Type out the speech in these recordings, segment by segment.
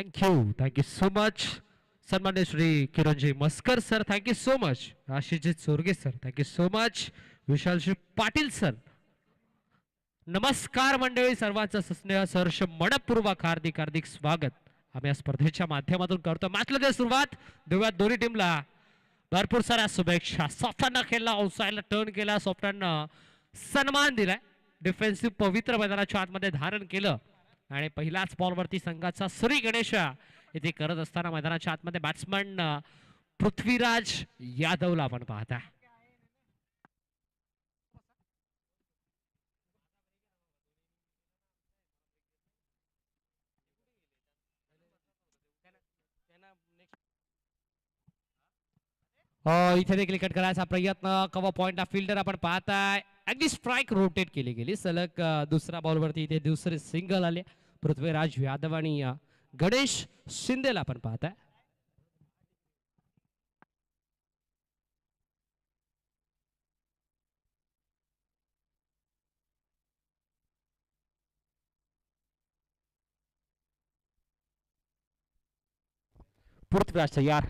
Thank you so much. सन्मान्य Shri Kiranji Maskar sir, thank you so much. Ashishji Chorge sir, thank you so much. Vishalji Patil sir. नमस्कार मंडळी, सर्वांचं स्नेह सहर्ष मनपूर्वक हार्दिक हार्दिक स्वागत आम्ही या स्पर्धेच्या माध्यमातून करतो. मॅचला सुरुवात देऊयात दोन्ही टीमला भरपूर साऱ्या शुभेच्छा. सॉफ्टनं खेळला, ऑफसाईडला टर्न केला, सॉफ्टनं सन्मान दिलाय. डिफेन्सिव्ह पवित्र मैदानाच्या आतमध्ये धारण केलं आणि पहिल्याच बॉलवरती संघाचा श्री गणेश इथे करत असताना मैदानाच्या आतमध्ये बॅट्समन पृथ्वीराज यादवला आपण पाहता. इथे देखील कट करायचा प्रयत्न. कव्हर पॉइंट फिल्डर आपण पाहताय. अगदी स्ट्राईक रोटेट केली गेली सलग. दुसऱ्या बॉलवरती इथे दुसरे सिंगल आले. पृथ्वीराज यादव आणि गणेश शिंदेला आपण पाहताय. पृथ्वीराज यार,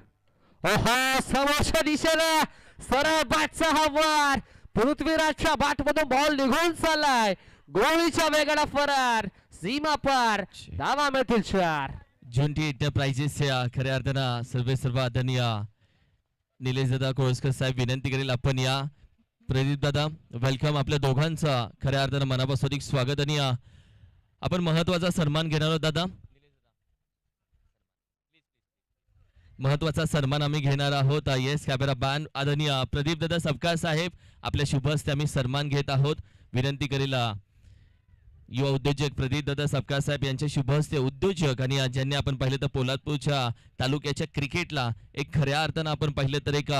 ओहो समोरच्या दिशेला सरळ बॅटचा हा वार. पृथ्वीराजच्या बॅट मधून बॉल निघून चाललाय. गोळीच्या वेगाला फरार, सीमा पार, धावा मिळतील 4. झुंटी एंटरप्राइजेसच्या खऱ्या अर्थानं सर्व आदरणीय निलेश दादा कोळसकर साहेब विनंती करेल आपण या. प्रदीप दादा वेलकम. आपल्या दोघांचं खऱ्या अर्थानं मनापासून स्वागत आणि आपण महत्वाचा सन्मान घेणार आहोत दादा. महत्वाचा सन्मान आम्ही घेणार आहोत. येस कॅमेरा बॅन आदरणीय प्रदीप दादा सपकाळ साहेब आपल्या शुभ हस्ते आम्ही सन्मान घेत आहोत. विनंती करेल युवा उद्योजक प्रदीप दादा सपकाळ साहेब यांच्या शुभ हस्ते उद्योजक आणि ज्यांनी आपण पाहिलं तर पोलादपूरच्या तालुक्याच्या क्रिकेटला एक खऱ्या अर्थानं आपण पाहिलं तर एक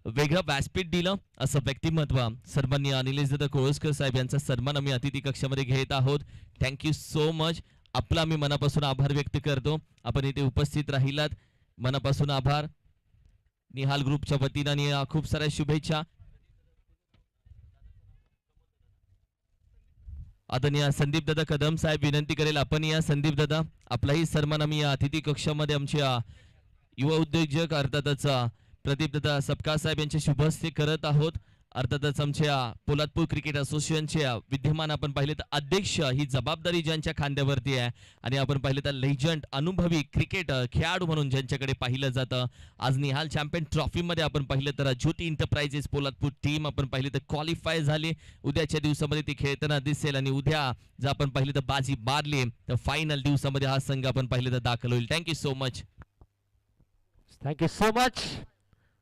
वेगळं व्यासपीठ दिलं असं व्यक्तिमत्व सन्माननीय निलेश दादा कोळसकर साहेब यांचा सन्मान आम्ही अतिथी कक्षामध्ये घेत आहोत. Thank you so much. आपला आम्ही मनापासून आभार व्यक्त करतो. आपण इथे उपस्थित राहिलात, मनापासून आभार. निहाल ग्रुपच्या वतीने आणि खूप साऱ्या शुभेच्छा. आदरणीय संदीप दादा कदम साहेब विनंती करेल आपण या. संदीप दादा आपलाही सन्मान आम्ही या अतिथी कक्षामध्ये आमच्या युवा उद्योजक अर्थातच प्रदीप दादा सपकाळ साहेब यांच्या शुभ हस्ते करत आहोत. अर्थातच आमच्या पोलादपूर क्रिकेट असोसिएशनचे विद्यमान आपण पाहिले तर अध्यक्ष ही जबाबदारी ज्यांच्या खांद्यावरती आहे आणि आपण पाहिले तर लेजंड अनुभवी क्रिकेट खेळाडू म्हणून ज्यांच्याकडे पाहिलं जातं. आज निहाल चॅम्पियन ट्रॉफीमध्ये आपण पाहिलं तर ज्योती एंटरप्राइजेस पोलादपूर टीम आपण पाहिले तर क्वालिफाय झाले. उद्याच्या दिवसामध्ये ती खेळताना दिसेल आणि उद्या जर आपण पाहिलं तर बाजी मारली तर फायनल दिवसामध्ये हा संघ आपण पाहिलं तर दाखल होईल. Thank you so much. Thank you so much.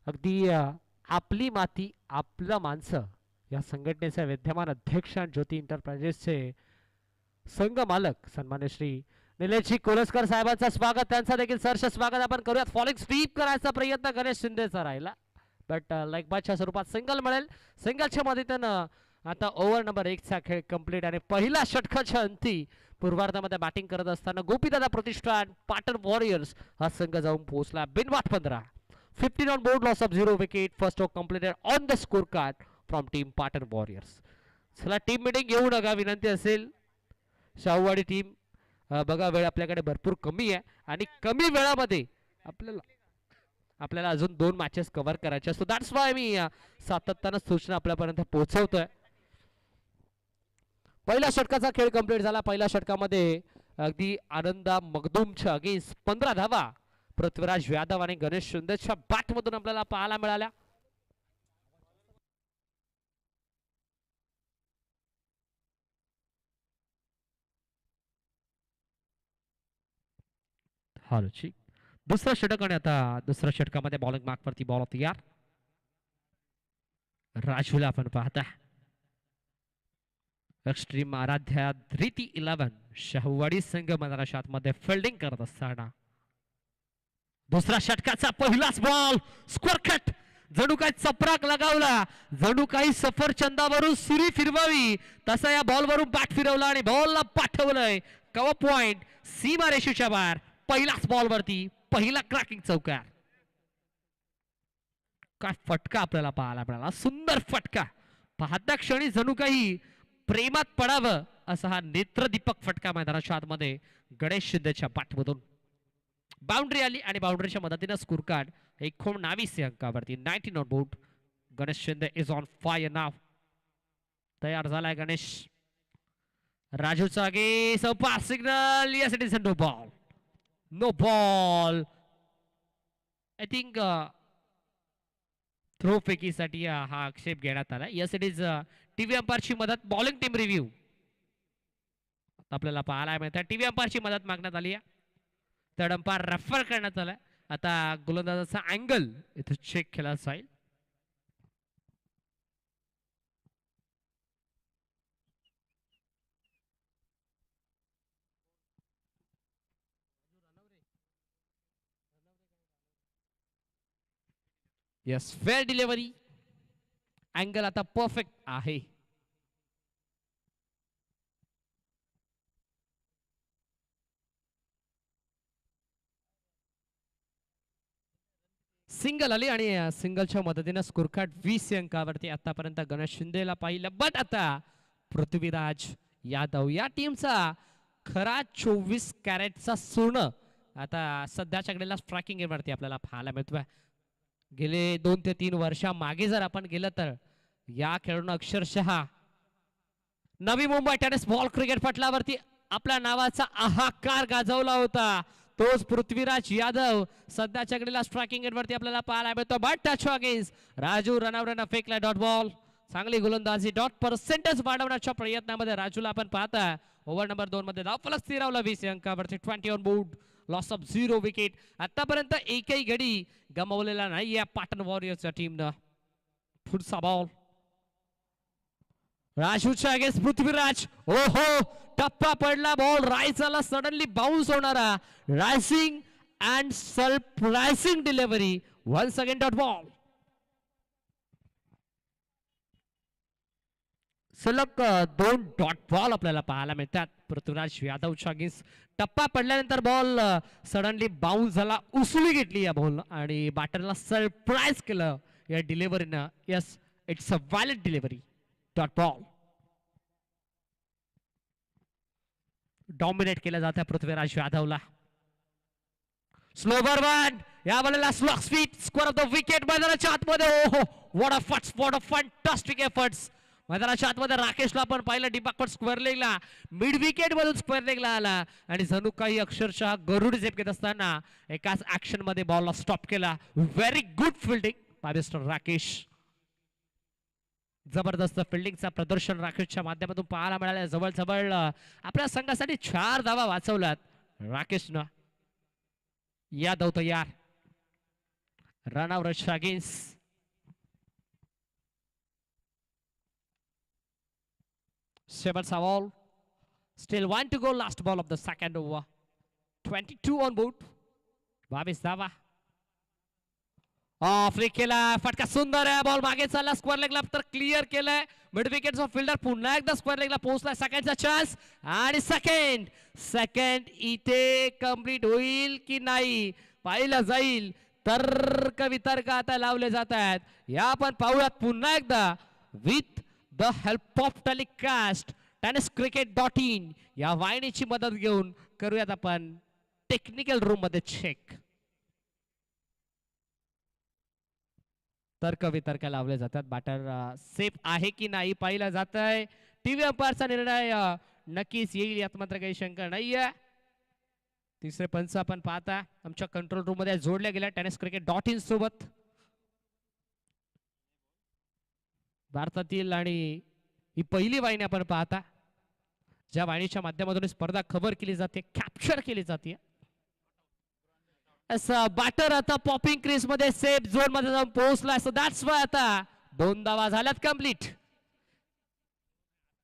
अगदी आपली माती आपलं माणसं या संघटनेचे विद्यमान अध्यक्ष आणि ज्योती एंटरप्राइजेसचे संघ मालक सन्मान्य श्री निलेशजी कोळसकर साहेबांचं स्वागत, त्यांचं देखील सहर्ष स्वागत आपण करूयात. फॉलिंग स्वीप करायचा प्रयत्न गणेश शिंदेचा राहिला, बट लाईक बादच्या स्वरूपात सिंगल मिळेल. सिंगलच्या मदतीनं आता ओव्हर नंबर 1 चा खेळ कंप्लीट आणि पहिल्या षटकाच्या अंती पूर्वार्धामध्ये बॅटिंग करत असताना गोपीदादा प्रतिष्ठान पाटण वॉरियर्स हा संघ जाऊन पोहोचला. बिनवाट 15. 15 on board, loss of 0 wicket. First over completed on the scorecard from team Patan Warriors. चला टीम मीटिंग घेऊ नका विनंती असेल. शाहूवाडी टीम बघा वेळ आपल्याकडे भरपूर कमी आहे आणि कमी वेळामध्ये आपल्याला अजून 2 मॅचेस कव्हर करायचे असतो. दॅट्स वाय मी सातत्यानं सूचना आपल्यापर्यंत पोहोचवतोय. पहिल्या षटकाचा खेळ कंप्लीट झाला. पहिल्या षटकामध्ये अगदी आनंदा मगदूमच्या अगेन्स्ट 15 धावा पृथ्वीराज यादव आणि गणेश शिंदेच्या बॅट मधून आपल्याला पाहायला मिळाल्या. हालची दुसरा षटक आणि आता दुसऱ्या षटकामध्ये बॉलिंग मार्क वरती बॉल तयार. राजूला आपण पाहता. एक्स्ट्रीम आराध्या धृती 11 शाहूवाडी संघ मैदानाच्या आतमध्ये फिल्डिंग करत असताना दुसऱ्या षटकाचा पहिलाच बॉल स्क्वेअर कट. जणू काही चपराक लगावला, जणू काही सफरचंदावरून सुरी फिरवावी तसा या बॉलवरून बॅट फिरवला आणि बॉलला पाठवलंय कव्हर पॉइंट सीमा रेषेच्या बाहेर. पहिलाच बॉल वरती पहिला क्रॅकिंग चौकार. काय फटका आपल्याला पाहायला मिळाला, सुंदर फटका. पाहता क्षणी जणू काही प्रेमात पडावं असा हा नेत्रदीपक फटका मैदानाच्या आतमध्ये गणेश शिंदेच्या बॅटमधून. बाउंड्री आली आणि बाउंड्रीच्या मदतीनं स्कोर कार्ड 19 अंकावरती 19 on board. Ganesh Shinde is on fire नाव. तयार झालाय गणेश. राजूचा गे pass signal. Yes it is a no ball. No ball. I think throw फेकीसाठी हा आक्षेप घेण्यात आला. यस इट इज टीव्ही अंपायरची मदत. बॉलिंग टीम रिव्ह्यू आपल्याला पाहायला मिळतं. टीव्ही अंपायरची मदत मागण्यात आली आहे. थर्ड अंपायर रेफर करण्यात आलाय. आता गोलंदाजाचा अँगल इथे चेक केला जाईल. Yes fair delivery. अँगल आता परफेक्ट आहे. सिंगल आली आणि सिंगलच्या मदतीने स्कोर कार्ड 20 अंकावरती आतापर्यंत गणेश शिंदेला पाहिलं. बट आता पृथ्वीराज यादव या टीमचा खरा 24 कॅरेटचा सोनं आता सध्याच्या घडीला स्ट्रायकिंग वरती आपल्याला पाहायला मिळतोय. गेले 2 ते 3 वर्षामागे जर आपण गेलं तर या खेळाडूंना अक्षरशः Navi Mumbai tennis ball cricket पटलावरती आपल्या नावाचा हाहाकार गाजवला होता. तोच पृथ्वीराज यादव सध्याच्या घडीला स्ट्रायकिंग वरती आपल्याला पाहायला मिळतो. बट टच अगेन्स्ट राजू रनआउटनं फेकला डॉट बॉल. चांगली गोलंदाजी. डॉट पर्सेंटेज वाढवण्याच्या प्रयत्नामध्ये राजूला आपण पाहता. ओव्हर नंबर 2 मध्ये धावफलक स्थिरावला 20 अंकावरती 20 on board. Loss of 0 wicket. आतापर्यंत एकही गडी गमावलेला नाही या पाटण वॉरियर्सच्या टीमनं. पुढचा बॉल राजूच्या अगेन्स्ट पृथ्वीराज. ओहो टप्पा पडला. बॉल रायसाला सडनली बाउन्स होणारा rising and surprising delivery. Once again dot ball. सलग 2 डॉट बॉल आपल्याला पाहायला मिळतात पृथ्वीराज यादवच्या अगेन्स्ट. टप्पा पडल्यानंतर बॉल सडनली बाउन्स झाला. उसळी घेतली या बॉल आणि बॅटरला सरप्राईज केलं या डिलिव्हरीनं. Yes it's a valid delivery. Dot ball. Dominate केलं जातं पृथ्वीराज यादवला. स्लोवर वन या बॉलला slog speed square of the wicket. मैदानाच्या आतमध्ये ओहो व्हॉट अ फॅन्टास्टिक एफर्ट्स. मैदानाच्या आतमध्ये राकेशला आपण पाहिलं डिबाकपट स्क्वेअर लेगला मिड विकेट मधून स्क्वेअर लेगला आला आणि जणू काही अक्षरशः गरुड झेप घेत असताना एकाच ऍक्शन मध्ये बॉलला स्टॉप केला. Very good fielding by mister Rakesh. जबरदस्त फिल्डिंगचा प्रदर्शन राकेशच्या माध्यमातून पाहायला मिळालं. जवळ आपल्या संघासाठी 4 धावा वाचवल्यात राकेशनं. यादव तयार. Run out against. शेवटचा ball. Still 1 to go. Last ball of the second over. 22 on board. 22 धावा. फ्री केला. फटका सुंदर आहे. बॉल मागे चालला. स्क्वेअर लेगला तर क्लिअर केलंय. मिड विकेटचा फिल्डर पुन्हा एकदा स्क्वेअर लेगला पोहोचला. सेकंडचा चान्स आणि सेकंड इथे कंप्लीट होईल की नाही पाहिलं जाईल. तर्क वितर्क आता लावले जात आहेत. या आपण पाहूयात पुन्हा एकदा with the help of telecast tenniscricket.in या वाहिनीची मदत घेऊन करूयात आपण टेक्निकल रूम मध्ये चेक. तर्क वितर्क लावले जातात. बॅटर सेफ आहे की नाही पाहिलं जात आहे. टीव्ही अंपायरचा निर्णय नक्कीच येईल यात मात्र काही शंका नाहीये. तिसरे पंच आपण पाहता आमच्या कंट्रोल रूम मध्ये जोडल्या गेल्या tenniscricket.in सोबत. भारतातील आणि ही पहिली वाहिनी आपण पाहता ज्या वाहिनीच्या माध्यमातून स्पर्धा खबर केली जाते, कॅप्चर केली जाते. बॅटर आता पॉपिंग क्रीज मध्ये सेफ झोन मध्ये जाऊन पोहोचला. सो दॅट्स वाय आता 2 धावा झाल्यात complete.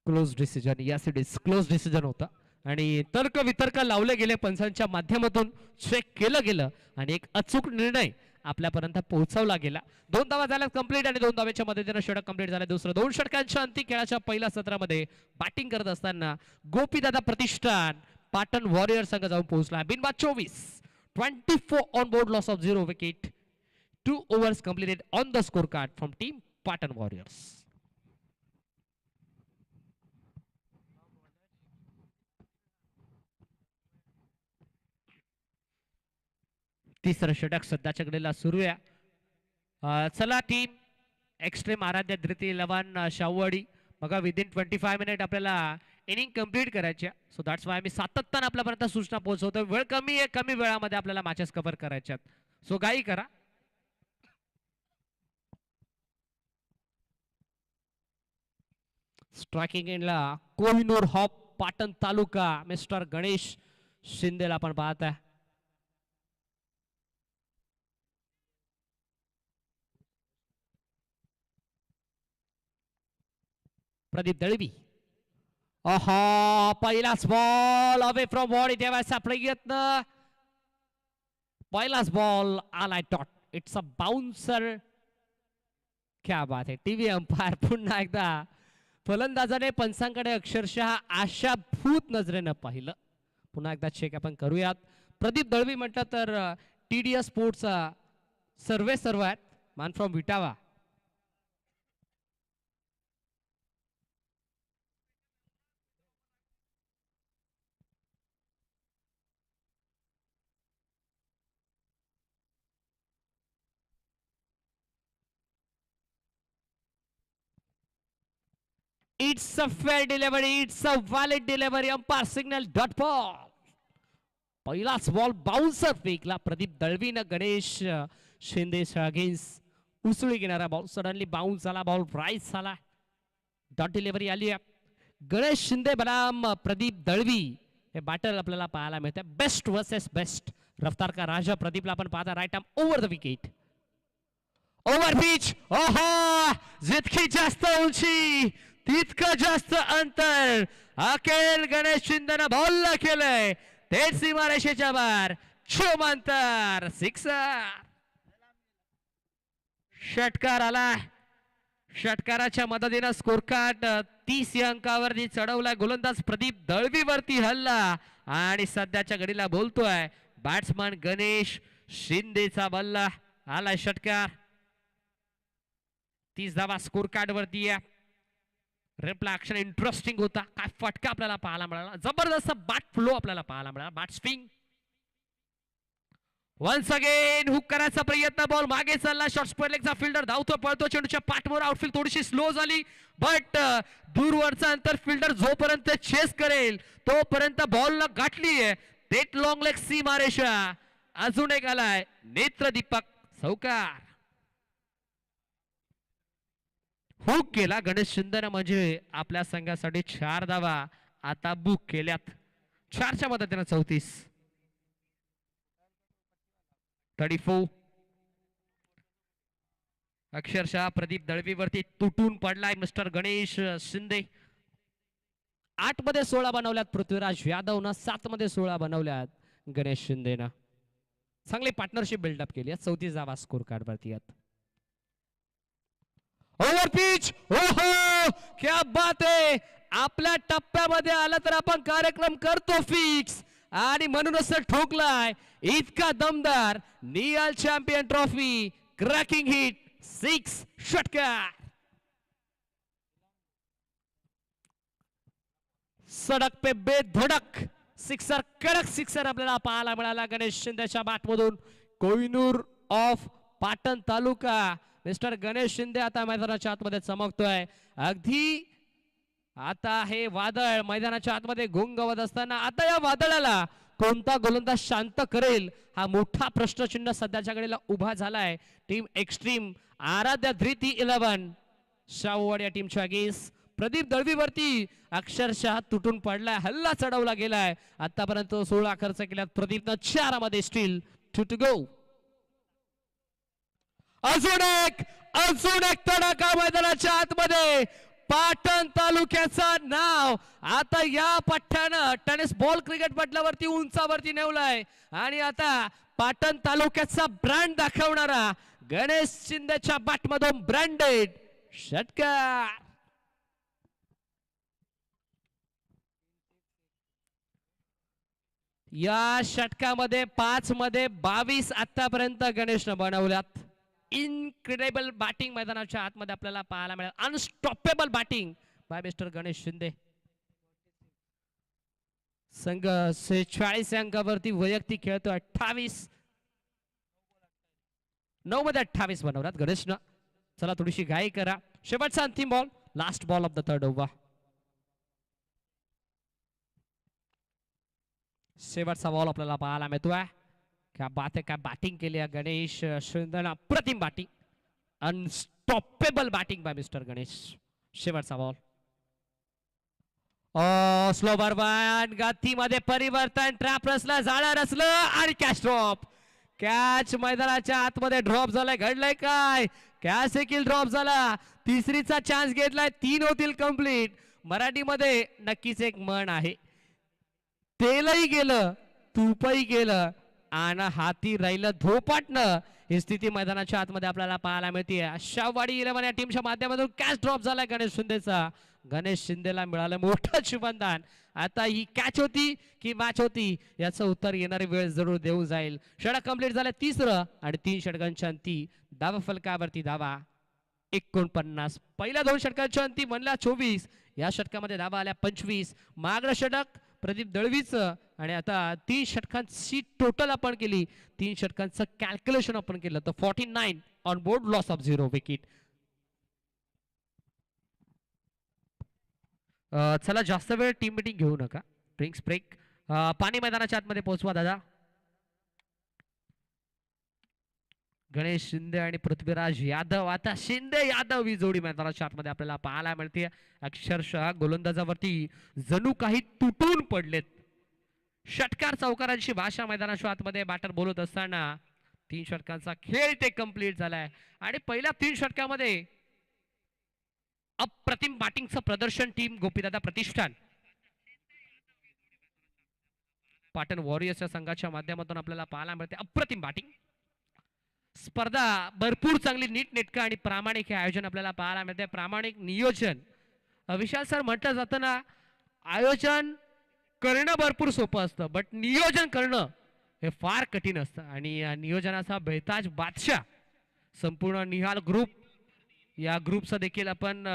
Close decision. Yes it is close decision होता आणि तर्क वितर्क लावले गेले पंचांच्या माध्यमातून चेक केलं गेलं आणि एक अचूक निर्णय आपल्यापर्यंत पोहोचवला गेला. 2 धावा झाल्यात कंप्लीट आणि 2 धाव्याच्या मदतीने षटक कंप्लीट झाले. दुसरं 2 षटकांच्या अंती खेळाच्या पहिल्या सत्रामध्ये बॅटिंग करत असताना गोपीदादा प्रतिष्ठान पाटण वॉरियर संघ जाऊन पोहोचला. बिनबाद 24 on board. Loss of 0 wicket. 2 overs completed on the scorecard from team Patan Warriors. तिसरं षटक सध्याच्या घडीला सुरू आहे. चला टीम एक्स्ट्रीम आराध्य धृती 11 शाहूवाडी बघा विदिन 25 मिनिट आपल्याला इनिंग कम्प्लीट करायच्या. सो दॅट्स वाय मी सातत्यानं आपल्यापर्यंत सूचना पोहोचवतो. वेळ कमी आहे, कमी वेळामध्ये आपल्याला मॅचेस कव्हर करायच्यात. सो गाई करा. स्ट्रायकिंग एंडला कोहिनूर हॉप पाटण तालुका मिस्टर गणेश शिंदेला आपण पाहत आहे. प्रदीप दळवी पहिलाच बॉल अवे फ्रॉम बॉडी ठेवायचा प्रयत्न. पहिलाच बॉल आलाय डॉट. It's a bouncer. क्या बात आहे. टीव्ही अंपायर पुन्हा एकदा फलंदाजाने पंचांकडे अक्षरशः आशाभूत नजरेनं पाहिलं. पुन्हा एकदा चेक आपण करूयात. प्रदीप दळवी म्हटलं तर TDS स्पोर्ट्सचा सर्व आहेत. Man from Vitawa. It's a fair delivery. It's a valid delivery. Umpire signal dot ball. पहिलाच बॉल बाउन्सर फेकला प्रदीप दळवीनं गणेश शिंदे अगेन्स्ट उसळी घेणारा बॉल. सडनली बाउन्स झाला. बॉल राईस झाला. डॉट डिलिव्हरी आली आहे. गणेश शिंदे बनाम प्रदीप दळवी हे बॅटल आपल्याला पाहायला मिळते. Best versus best. रफ्तार का राजा प्रदीपला आपण पाहता. Right arm over the wicket. Over pitch. ओहो, जितकी जास्त उंची तितकं जास्त अंतर. अखेर गणेश शिंदेनं बॉलला केलंय. थेट सीमारेषेच्या बाहेर. अंतर. सिक्सर. षटकार आला. षटकाराच्या मदतीनं स्कोर कार्ड 30 या अंकावरती चढवलाय. गोलंदाज प्रदीप दळवीवरती हल्ला आणि सध्याच्या घडीला बोलतोय बॅट्समन गणेश शिंदेचा बल्ला आलाय. षटकार 30 धावा स्कोर कार्ड वरती आहे. रेपला ऍक्शन इंटरेस्टिंग होता. काय फटका आपल्याला पाहायला मिळाला. जबरदस्त बॅट फ्लो आपल्याला पाहायला मिळाला. Bat swing once again. Hook करायचा प्रयत्न. बॉल मागे चालला. शॉर्ट स्क्वेअर लेगचा फिल्डर धावतो पळतो. चेंडूच्या पाठवर आउटफील्ड थोडीशी स्लो झाली बट दूरवरचा अंतर फिल्डर जोपर्यंत चेस करेल तोपर्यंत बॉलला गाठली आहे. थेट लॉंग लेग सीमारेषा. अजून एक आलाय नेत्रदीपक सौकार. हुक केला गणेश शिंदेनं म्हणजे आपल्या संघासाठी 4 धावा आता बुक केल्यात. 4च्या मदतीनं 34. 34. अक्षरशः प्रदीप दळवीवरती तुटून पडलाय मिस्टर गणेश शिंदे. 8 मध्ये 16 बनवल्यात पृथ्वीराज यादवनं. 7 मध्ये 16 बनवल्यात गणेश शिंदेनं. चांगली पार्टनरशिप बिल्डअप केली आहे. 34 धावा स्कोर कार्ड वरती आहेत. Over pitch. ओहो, क्या बात आहे. आपल्या टप्प्यामध्ये आला तर आपण कार्यक्रम करतो फिक्स आणि म्हणूनच ठोकलाय. इतका दमदार. Niall champion trophy cracking hit 6. षटकार. सडक पे बेधडक सिक्सर. कडक सिक्सर आपल्याला पाहायला मिळाला गणेश शिंदेच्या बॅटमधून. कोहिनूर ऑफ पाटण तालुका मिस्टर गणेश शिंदे आता मैदानाच्या आतमध्ये चमकतोय. अगदी आता हे वादळ मैदानाच्या आतमध्ये घोंगवत असताना आता या वादळाला कोणता गोलंदाज शांत करेल हा मोठा प्रश्नचिन्ह सध्याच्या घडीला उभा झालाय. टीम एक्स्ट्रीम आराध्या धृती 11 शाहूवाड या टीमच्या अगेन्स्ट. प्रदीप दळवीवरती अक्षरशः तुटून पडलाय. हल्ला चढवला गेलाय. आतापर्यंत 16 खर्च केल्यात प्रदीपनं. 4 मध्ये स्टील 2 to go. अजून एक तडाखा मैदानाच्या आतमध्ये. पाटण तालुक्याचा नाव आता या पठ्ठ्यानं टेनिस बॉल क्रिकेट पटलावरती उंचावरती नेवलाय आणि आता पाटण तालुक्याचा ब्रँड दाखवणारा गणेश शिंदेच्या बॅटमधून ब्रँडेड षटकार. या षटकामध्ये 5 मध्ये 22 आतापर्यंत गणेशनं बनवल्यात. इनक्रेडिबल बॅटिंग मैदानाच्या आतमध्ये आपल्याला पाहायला मिळेल. Unstoppable batting by mister Ganesh Shinde. संघ 46 अंकावरती वैयक्तिक खेळतो 28. 9 मध्ये 28 बनवल्यात गणेशनं. चला थोडीशी घाई करा. शेवटचा अंतिम ball, last ball of the third over. शेवटचा बॉल आपल्याला पाहायला मिळतोय. क्या बात आहे, काय बॅटिंग केली आहे गणेश शिंदेनं. अप्रतिम batting, unstoppable batting by mister Ganesh. शेवटचा बॉल, स्लो बर्बान, गतीमध्ये परिवर्तन, ट्रॅप रचलं, जाळं रचलं आणि कॅच ड्रॉप. कॅच मैदानाच्या आतमध्ये ड्रॉप झालाय. घडलंय काय? कॅच देखील ड्रॉप झाला. तिसरीचा चान्स घेतलाय, 3 होतील कंप्लीट. मराठीमध्ये नक्कीच एक म्हण आहे, तेलही गेलं तूपही गेलं आणि हाती राहिलं धोपाटणं. ही स्थिती मैदानाच्या आतमध्ये आपल्याला पाहायला मिळते. शाहवाडी 11 या टीमच्या माध्यमातून कॅच ड्रॉप झालाय गणेश शिंदेचा. गणेश शिंदेला मिळालं मोठं शुभंदान. आता ही कॅच होती की मॅच होती याचं उत्तर येणारी वेळ जरूर देऊन जाईल. षटक कंप्लीट झालं तिसरं आणि 3 षटकांच्या अंती धावा फलकावरती धावा 49. पहिल्या 2 षटकांच्या अंती म्हणला 24, या षटकामध्ये धावा आल्या 25. मागलं षटक प्रदीप दळवीचं आणि आता 3 षटकांची टोटल आपण केली, 3 षटकांचं कॅल्क्युलेशन आपण केलं तर 49 on board, loss of 0 wicket. चला जास्त वेळ टीम मीटिंग घेऊ नका. Drinks break. पाणी मैदानाच्या आतमध्ये पोहोचवा दादा. गणेश शिंदे आणि पृथ्वीराज यादव. आता शिंदे यादव ही जोडी मैदानाच्या आतमध्ये आपल्याला पाहायला मिळते. अक्षरशः गोलंदाजावरती जणू काही तुटून पडलेत. षटकार चौकारांची भाषा मैदानाच्या आतमध्ये बॅटर बोलत असताना 3 षटकांचा खेळ ते कंप्लीट झालाय आणि पहिल्या 3 षटकामध्ये अप्रतिम बॅटिंगचं प्रदर्शन टीम गोपीदादा प्रतिष्ठान पाटण वॉरियर्सच्या संघाच्या माध्यमातून आपल्याला पाहायला मिळते. अप्रतिम बॅटिंग, स्पर्धा भरपूर चांगली नीटनेटकं आणि प्रामाणिक हे आयोजन आपल्याला पाहायला मिळते. प्रामाणिक नियोजन. विशाल सर म्हटलं जातं ना, आयोजन करणं भरपूर सोपं असतं बट नियोजन करणं हे फार कठीण असतं आणि या नियोजनाचा बेताज बादशाह संपूर्ण निहाल ग्रुप, या ग्रुपचं देखील आपण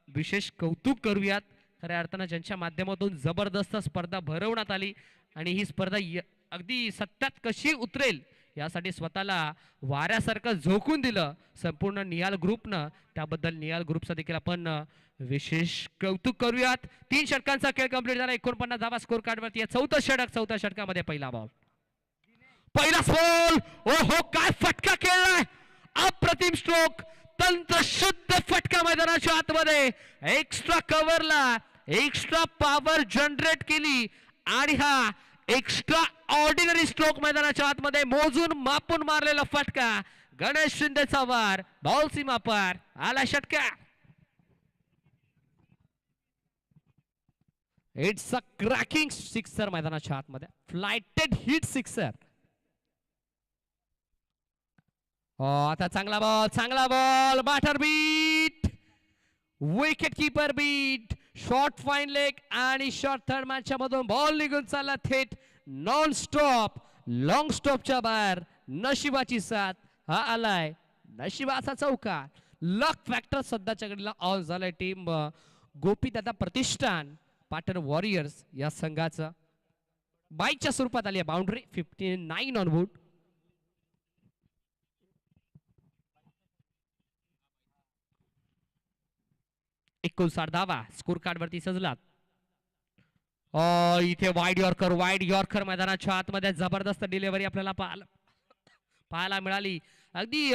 विशेष कौतुक करूयात. खऱ्या अर्थानं ज्यांच्या माध्यमातून जबरदस्त स्पर्धा भरवण्यात आली आणि ही स्पर्धा अगदी सत्यात कशी उतरेल यासाठी स्वतःला वाऱ्यासारखं झोकून दिलं संपूर्ण निहाल ग्रुपनं. त्याबद्दल निहाल ग्रुपचं देखील आपण विशेष कौतुक करूयात. 3 षटकांचा खेळ कंप्लीट झाला. 49 धावा स्कोर कार्डवरती. 4थं षटक, 4थ्या षटकामध्ये पहिला बॉल, पहिला बॉल. ओहो, काय फटका खेळलाय. अप्रतिम स्ट्रोक, तंत्र शुद्ध फटका मैदानाच्या आतमध्ये. एक्स्ट्रा कव्हरला एक्स्ट्रा पॉवर जनरेट केली आणि हा एक्स्ट्रा ऑर्डिनरी स्ट्रोक मैदानाच्या आतमध्ये मोजून मापून मारलेला फटका. गणेश शिंदेचा वार, बॉल सीमा पार, आला षटका. इट्स अ क्रॅकिंग सिक्सर मैदानाच्या आतमध्ये, फ्लायटेड हिट सिक्सर. आता चांगला बॉल, चांगला ball, batter beat, wicket keeper beat, short fine leg आणि शॉर्ट थर्ड मॅचच्या मधून बॉल निघून चालला थेट नॉन स्टॉप लॉंग स्टॉपच्या बाहेर. नशिबाची साथ, हा आलाय नशिबाचा चौकार. लक फॅक्टर सध्याच्या घडीला ऑन झालाय टीम गोपीदादा प्रतिष्ठान पाटण वॉरियर्स या संघाचं. बाईकच्या स्वरूपात आली आहे बाउंड्री. 59 on board. धावा स्कोर कार्ड वरती सजलात. इथे वाईड यॉर्कर, वाईड यॉर्कर मैदानाच्या आतमध्ये जबरदस्त डिलिव्हरी आपल्याला पाहायला मिळाली. अगदी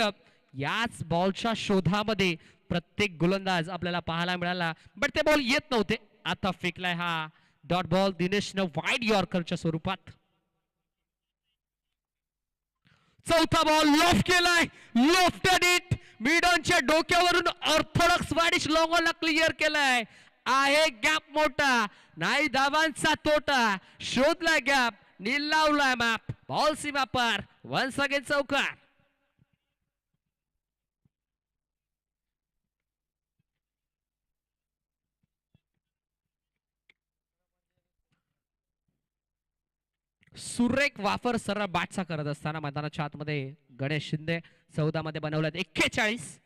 याच बॉलच्या शोधामध्ये प्रत्येक गोलंदाज आपल्याला पाहायला मिळाला बट ते बॉल येत नव्हते. आता फेकलाय हा डॉट बॉल दिनेशनं वाईड यॉर्करच्या स्वरूपात. चौथा बॉल लॉफ्ट केलाय, लॉफ्टेड इट, मिडॉनच्या डोक्यावरून ऑर्थोडॉक्स वाडिश लॉंगॉनला क्लिअर केलाय. आहे गॅप मोठा, नाही धावांचा तोटा, शोधला गॅप, नील लावलाय मॅप, बॉल सीमा पार, वन्स अगेन चौकार. सुरेख वापर सरळ बॅटचा करत असताना मैदानाच्या आतमध्ये गणेश शिंदे 14 मध्ये बनवल्यात 41.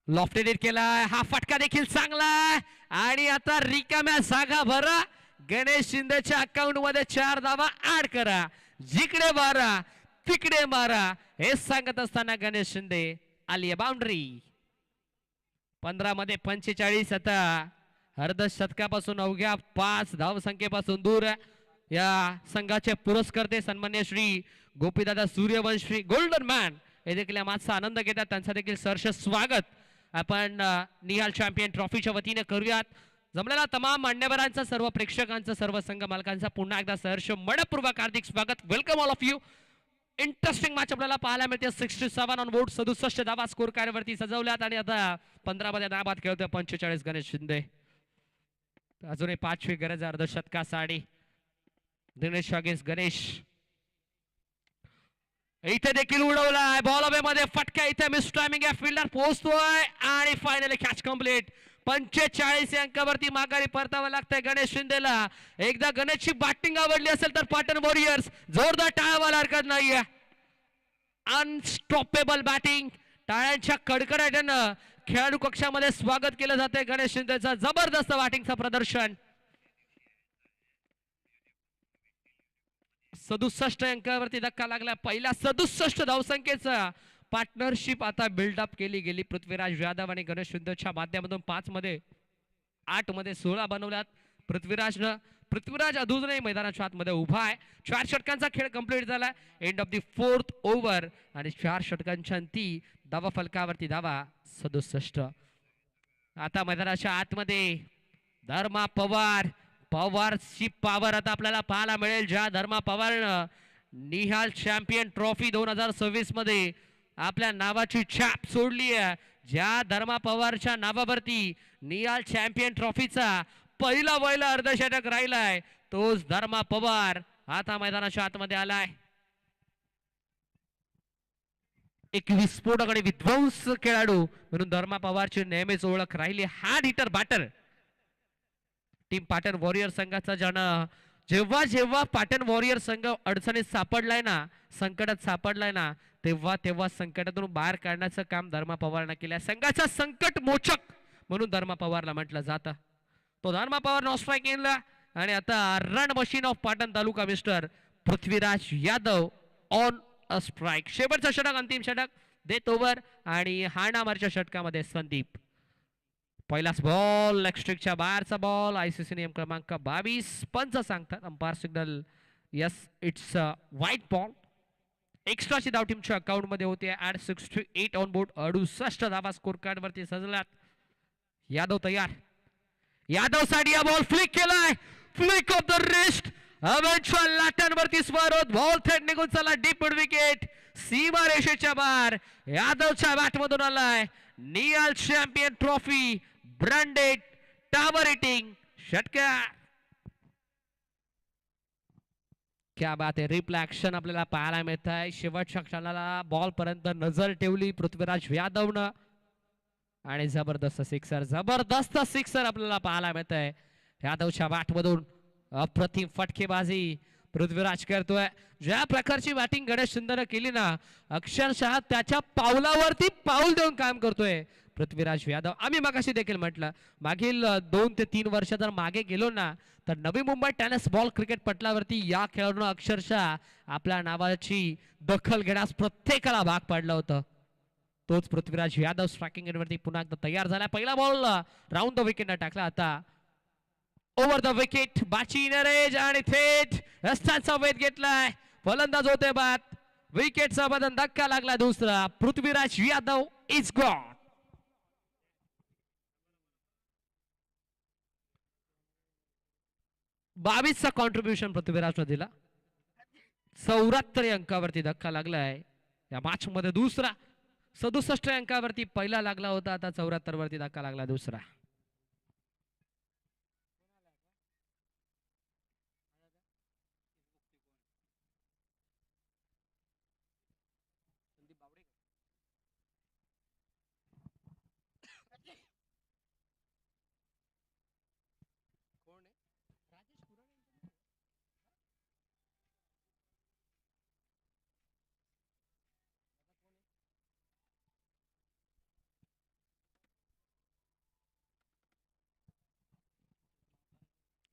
लॉफ्टेड केलाय, हा फटका देखील चांगला आणि आता रिकाम्या जागा भरा. गणेश शिंदेच्या अकाउंट मध्ये 4 धावा ऍड करा. जिकडे मारा तिकडे मारा. हे सांगत असताना गणेश शिंदे आली बाउंड्री. 15 मध्ये 45. आता अर्ध शतकापासून अवघ्या 5 धावसंख्येपासून दूर या संघाचे पुरस्कर्ते सन्मान्य श्री गोपीदादा सूर्यवंशी गोल्डन मॅन हे देखील या मागचा आनंद घेतात. त्यांचा देखील सहर्ष स्वागत आपण निहाल चॅम्पियन ट्रॉफीच्या वतीने करूयात. जमलेला तमाम मान्यवरांचं, सर्व प्रेक्षकांचं, सर्व संघ मालकांचा पुन्हा एकदा सहर्ष मनपूर्वक हार्दिक स्वागत. Welcome all of you. Interesting match आपल्याला पाहायला मिळते. 67 ऑन बोर्ड, 67 धावा स्कोर कार्डवरती सजवल्यात आणि आता 15 मध्ये नाबाद खेळतोय 45 गणेश शिंदे. अजूनही 5वी गरज आहे अर्धशतकासाठी. दिनेश अगेन्स्ट गणेश. इथे देखील उडवलाय बॉल अवे मध्ये फटका. इथे मिस टायमिंग आहे, फिल्डर पोहोचतोय आणि फायनली कॅच कंप्लीट. 45 अंकावरती माघारी परतावं लागतंय गणेश शिंदेला. एकदा गणेशची बॅटिंग आवडली असेल तर पाटण वॉरियर्स जोरदार टाळ्याला हरकत नाहीये. अनस्टॉपेबल बॅटिंग, टाळ्यांच्या कडकडाटानं खेळाडू कक्षामध्ये स्वागत केलं जाते गणेश शिंदेचं. जबरदस्त बॅटिंगचं प्रदर्शन. 67 अंकावरती धक्का लागला. पहिल्या 67 धावसंख्येचा पार्टनरशिप आता बिल्डअप केली गेली पृथ्वीराज यादव आणि गणेश शिंदेच्या माध्यमातून. 5 मध्ये 8 मध्ये 16 बनवल्यात पृथ्वीराज अजूनही मैदानाच्या आतमध्ये उभा आहे. 4 षटकांचा खेळ कंप्लीट झाला. End of the 4th over आणि 4 षटकांच्या अंती धावा फलकावरती धावा 67. आता मैदानाच्या आतमध्ये धर्मा पवार. पवारची पॉवर आता आपल्याला पाहायला मिळेल. ज्या धर्मा पवारनं निहाल चॅम्पियन ट्रॉफी 2026 मध्ये आपल्या नावाची छाप सोडली आहे. ज्या धर्मा पवारच्या नावावरती निहाल चॅम्पियन ट्रॉफीचा पहिला अर्धशतक राहिलाय तोच धर्मा पवार आता मैदानाच्या आतमध्ये आलाय. एक विस्फोटक आणि विध्वंस खेळाडू म्हणून धर्मा पवारची नेहमीच ओळख राहिली. Hard hitter batter. Team Patan warrior संघाचा ज्यानं जेव्हा पाटण वॉरियर संघ अडचणीत सापडलाय ना, संकटात सापडलाय ना, तेव्हा संकटातून बाहेर काढण्याचं काम धर्मा पवारनं केलं. संघाचा संकट मोचक म्हणून धर्मा पवारला म्हटलं जातं. तो धर्मा पवार नो स्ट्राईक केला आणि आता run machine of Patan taluka mister Prithviraj Yadav on a strike. शेवटचं षटक, अंतिम षटक देत ओव्हर आणि हाणामारच्या षटकामध्ये संदीप. पहिलाच बॉल लेग स्ट्रिकच्या बाहेरचा बॉल. ICC नियम क्रमांक 22 पंच सांगतात. Umpire signal yes it's wide ball. एक्स्ट्राची धाव टीमच्या अकाउंट मध्ये होते. At 68 on board. 68 धावा स्कोर कार्ड वरती सजल्यात. यादव तयार. यादव साठी हा बॉल फ्लिक केलाय. Flick of the wrist. अवेंच्युअल लाटांवरती स्वर होत बॉल थेट निघून चला डीप मिड विकेट. सीमा रेषेच्या बाहेर यादवच्या बॅट मधून आलाय. Nihal champion trophy branded tower hitting षटका. क्या बात आहे. रिप्ले ऍक्शन आपल्याला पाहायला मिळत आहे. शेवटच्या क्षणाला बॉल पर्यंत नजर ठेवली पृथ्वीराज यादवनं आणि जबरदस्त सिक्सर आपल्याला पाहायला मिळत आहे. यादवच्या बॅट मधून अप्रतिम फटकेबाजी पृथ्वीराज करतोय. ज्या प्रकारची बॅटिंग गणेश शिंदेनं केली ना, अक्षरशः त्याच्या पावलावरती पाऊल देऊन काम करतोय पृथ्वीराज यादव. आम्ही मगाशी देखील म्हटलं मागील 2 ते 3 वर्ष जर मागे गेलो ना तर Navi Mumbai tennis ball cricket पटलावरती या खेळाडूंना अक्षरशः आपल्या नावाची दखल घेण्यास प्रत्येकाला भाग पाडलं होतं. तोच पृथ्वीराज यादव स्ट्रायकिंग एंडवरती पुन्हा एकदा तयार झाला. पहिला बॉल राऊंड द विकेट टाकला. आता ओव्हर द विकेट बाची नरेज आणि थेट रस्त्याचा वेध घेतलाय. फलंदाज होते बाद. विकेटचा बदन धक्का लागला दुसरा. Prithviraj Yadav is gone. चा कॉन्ट्रीब्युशन पृथ्वीराजने दिला. 74 अंकावरती धक्का लागलाय या मॅच मध्ये दुसरा. 67 अंकावरती पहिला लागला होता. आता 74 वरती धक्का लागला दुसरा.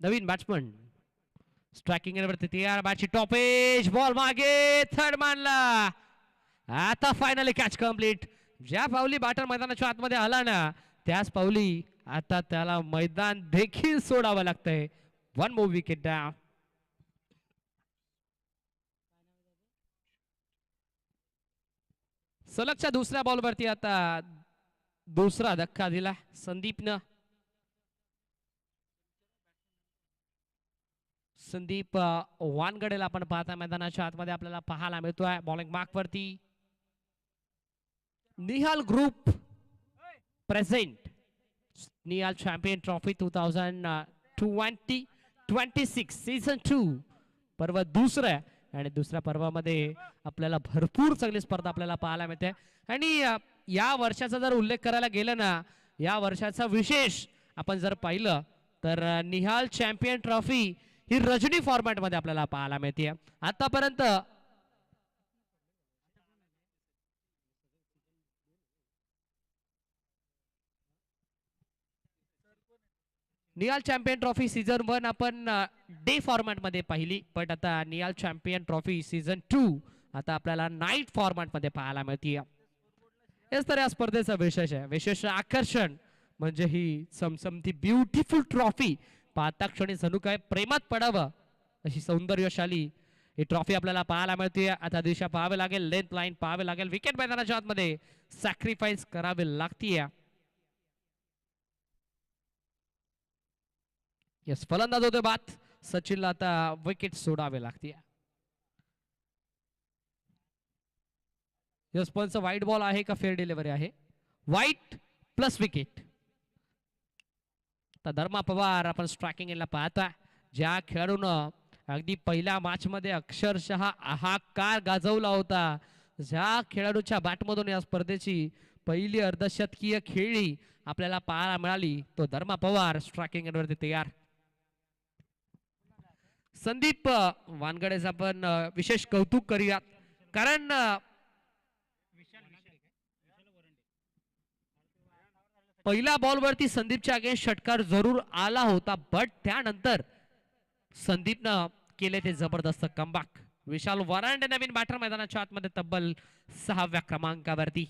नवीन बॅट्समन स्ट्रायकिंग वरती तयार. बॅटची टॉप एज बॉल मागे थर्ड मानला. आता फायनली कॅच कम्प्लीट. ज्या पावली बॅटर मैदानाच्या आतमध्ये आला ना त्याच पावली आता त्याला मैदान देखील सोडावं लागतंय. One more wicket down. सलगच्या दुसऱ्या बॉलवरती आता दुसरा धक्का दिला संदीपनं. संदीप वानगडेला आपण पाहता मैदानाच्या आतमध्ये आपल्याला पाहायला मिळतोय बॉलिंग मार्क वरती. Nihal group present Nihal champion trophy 2020-26 season 2 पर्व दुसरं आणि दुसऱ्या पर्वामध्ये आपल्याला भरपूर चांगली स्पर्धा आपल्याला पाहायला मिळते. आणि या वर्षाचा जर उल्लेख करायला गेलं ना या वर्षाचा विशेष आपण जर पाहिलं तर निहाल चॅम्पियन ट्रॉफी ही रजनी फॉर्मॅट मध्ये आपल्याला पाहायला मिळते. आतापर्यंत निहाल चॅम्पियन ट्रॉफी सीझन 1 आपण डे फॉर्मॅट मध्ये पाहिली पण आता निहाल चॅम्पियन ट्रॉफी सीझन 2 आता आपल्याला नाईट फॉर्मॅट मध्ये पाहायला मिळते. हेच तर या स्पर्धेचा विशेष आहे. विशेष आकर्षण म्हणजे ही समसमती ब्युटिफुल ट्रॉफी पाहता क्षणी जणू काय प्रेमात पडावं अशी सौंदर्यशाली ही ट्रॉफी आपल्याला पाहायला मिळते. आता दिशा पाहावे लागेल लेंथ लाईन पाहावे लागेल विकेट मैदानाच्या आतमध्ये सॅक्रिफाईस करावे लागतीये. यस फलंदाज होते बात सचिनला आता विकेट सोडावे लागते. यस पंच वाईट बॉल आहे का फेअर डिलिव्हरी आहे. वाईट प्लस विकेट. तर धर्मा पवार आपण स्ट्रायकिंग याला पाहता ज्या खेळाडूनं अगदी पहिल्या मॅच मध्ये अक्षरशः हाहाकार गाजवला होता. ज्या खेळाडूच्या बॅटमधून या स्पर्धेची पहिली अर्धशतकीय खेळी आपल्याला पाहायला मिळाली तो धर्मा पवार स्ट्रायकिंग एंडवरती तयार. संदीप वानगडेचं आपण विशेष कौतुक करूयात कारण पहिल्या बॉलवरती संदीपच्या अगेन्स्ट षटकार जरूर आला होता बट त्यानंतर संदीपनं केले ते जबरदस्त कमबॅक. विशाल वरांडे नवीन बॅटर मैदानाच्या आतमध्ये तब्बल 6व्या क्रमांकावरती.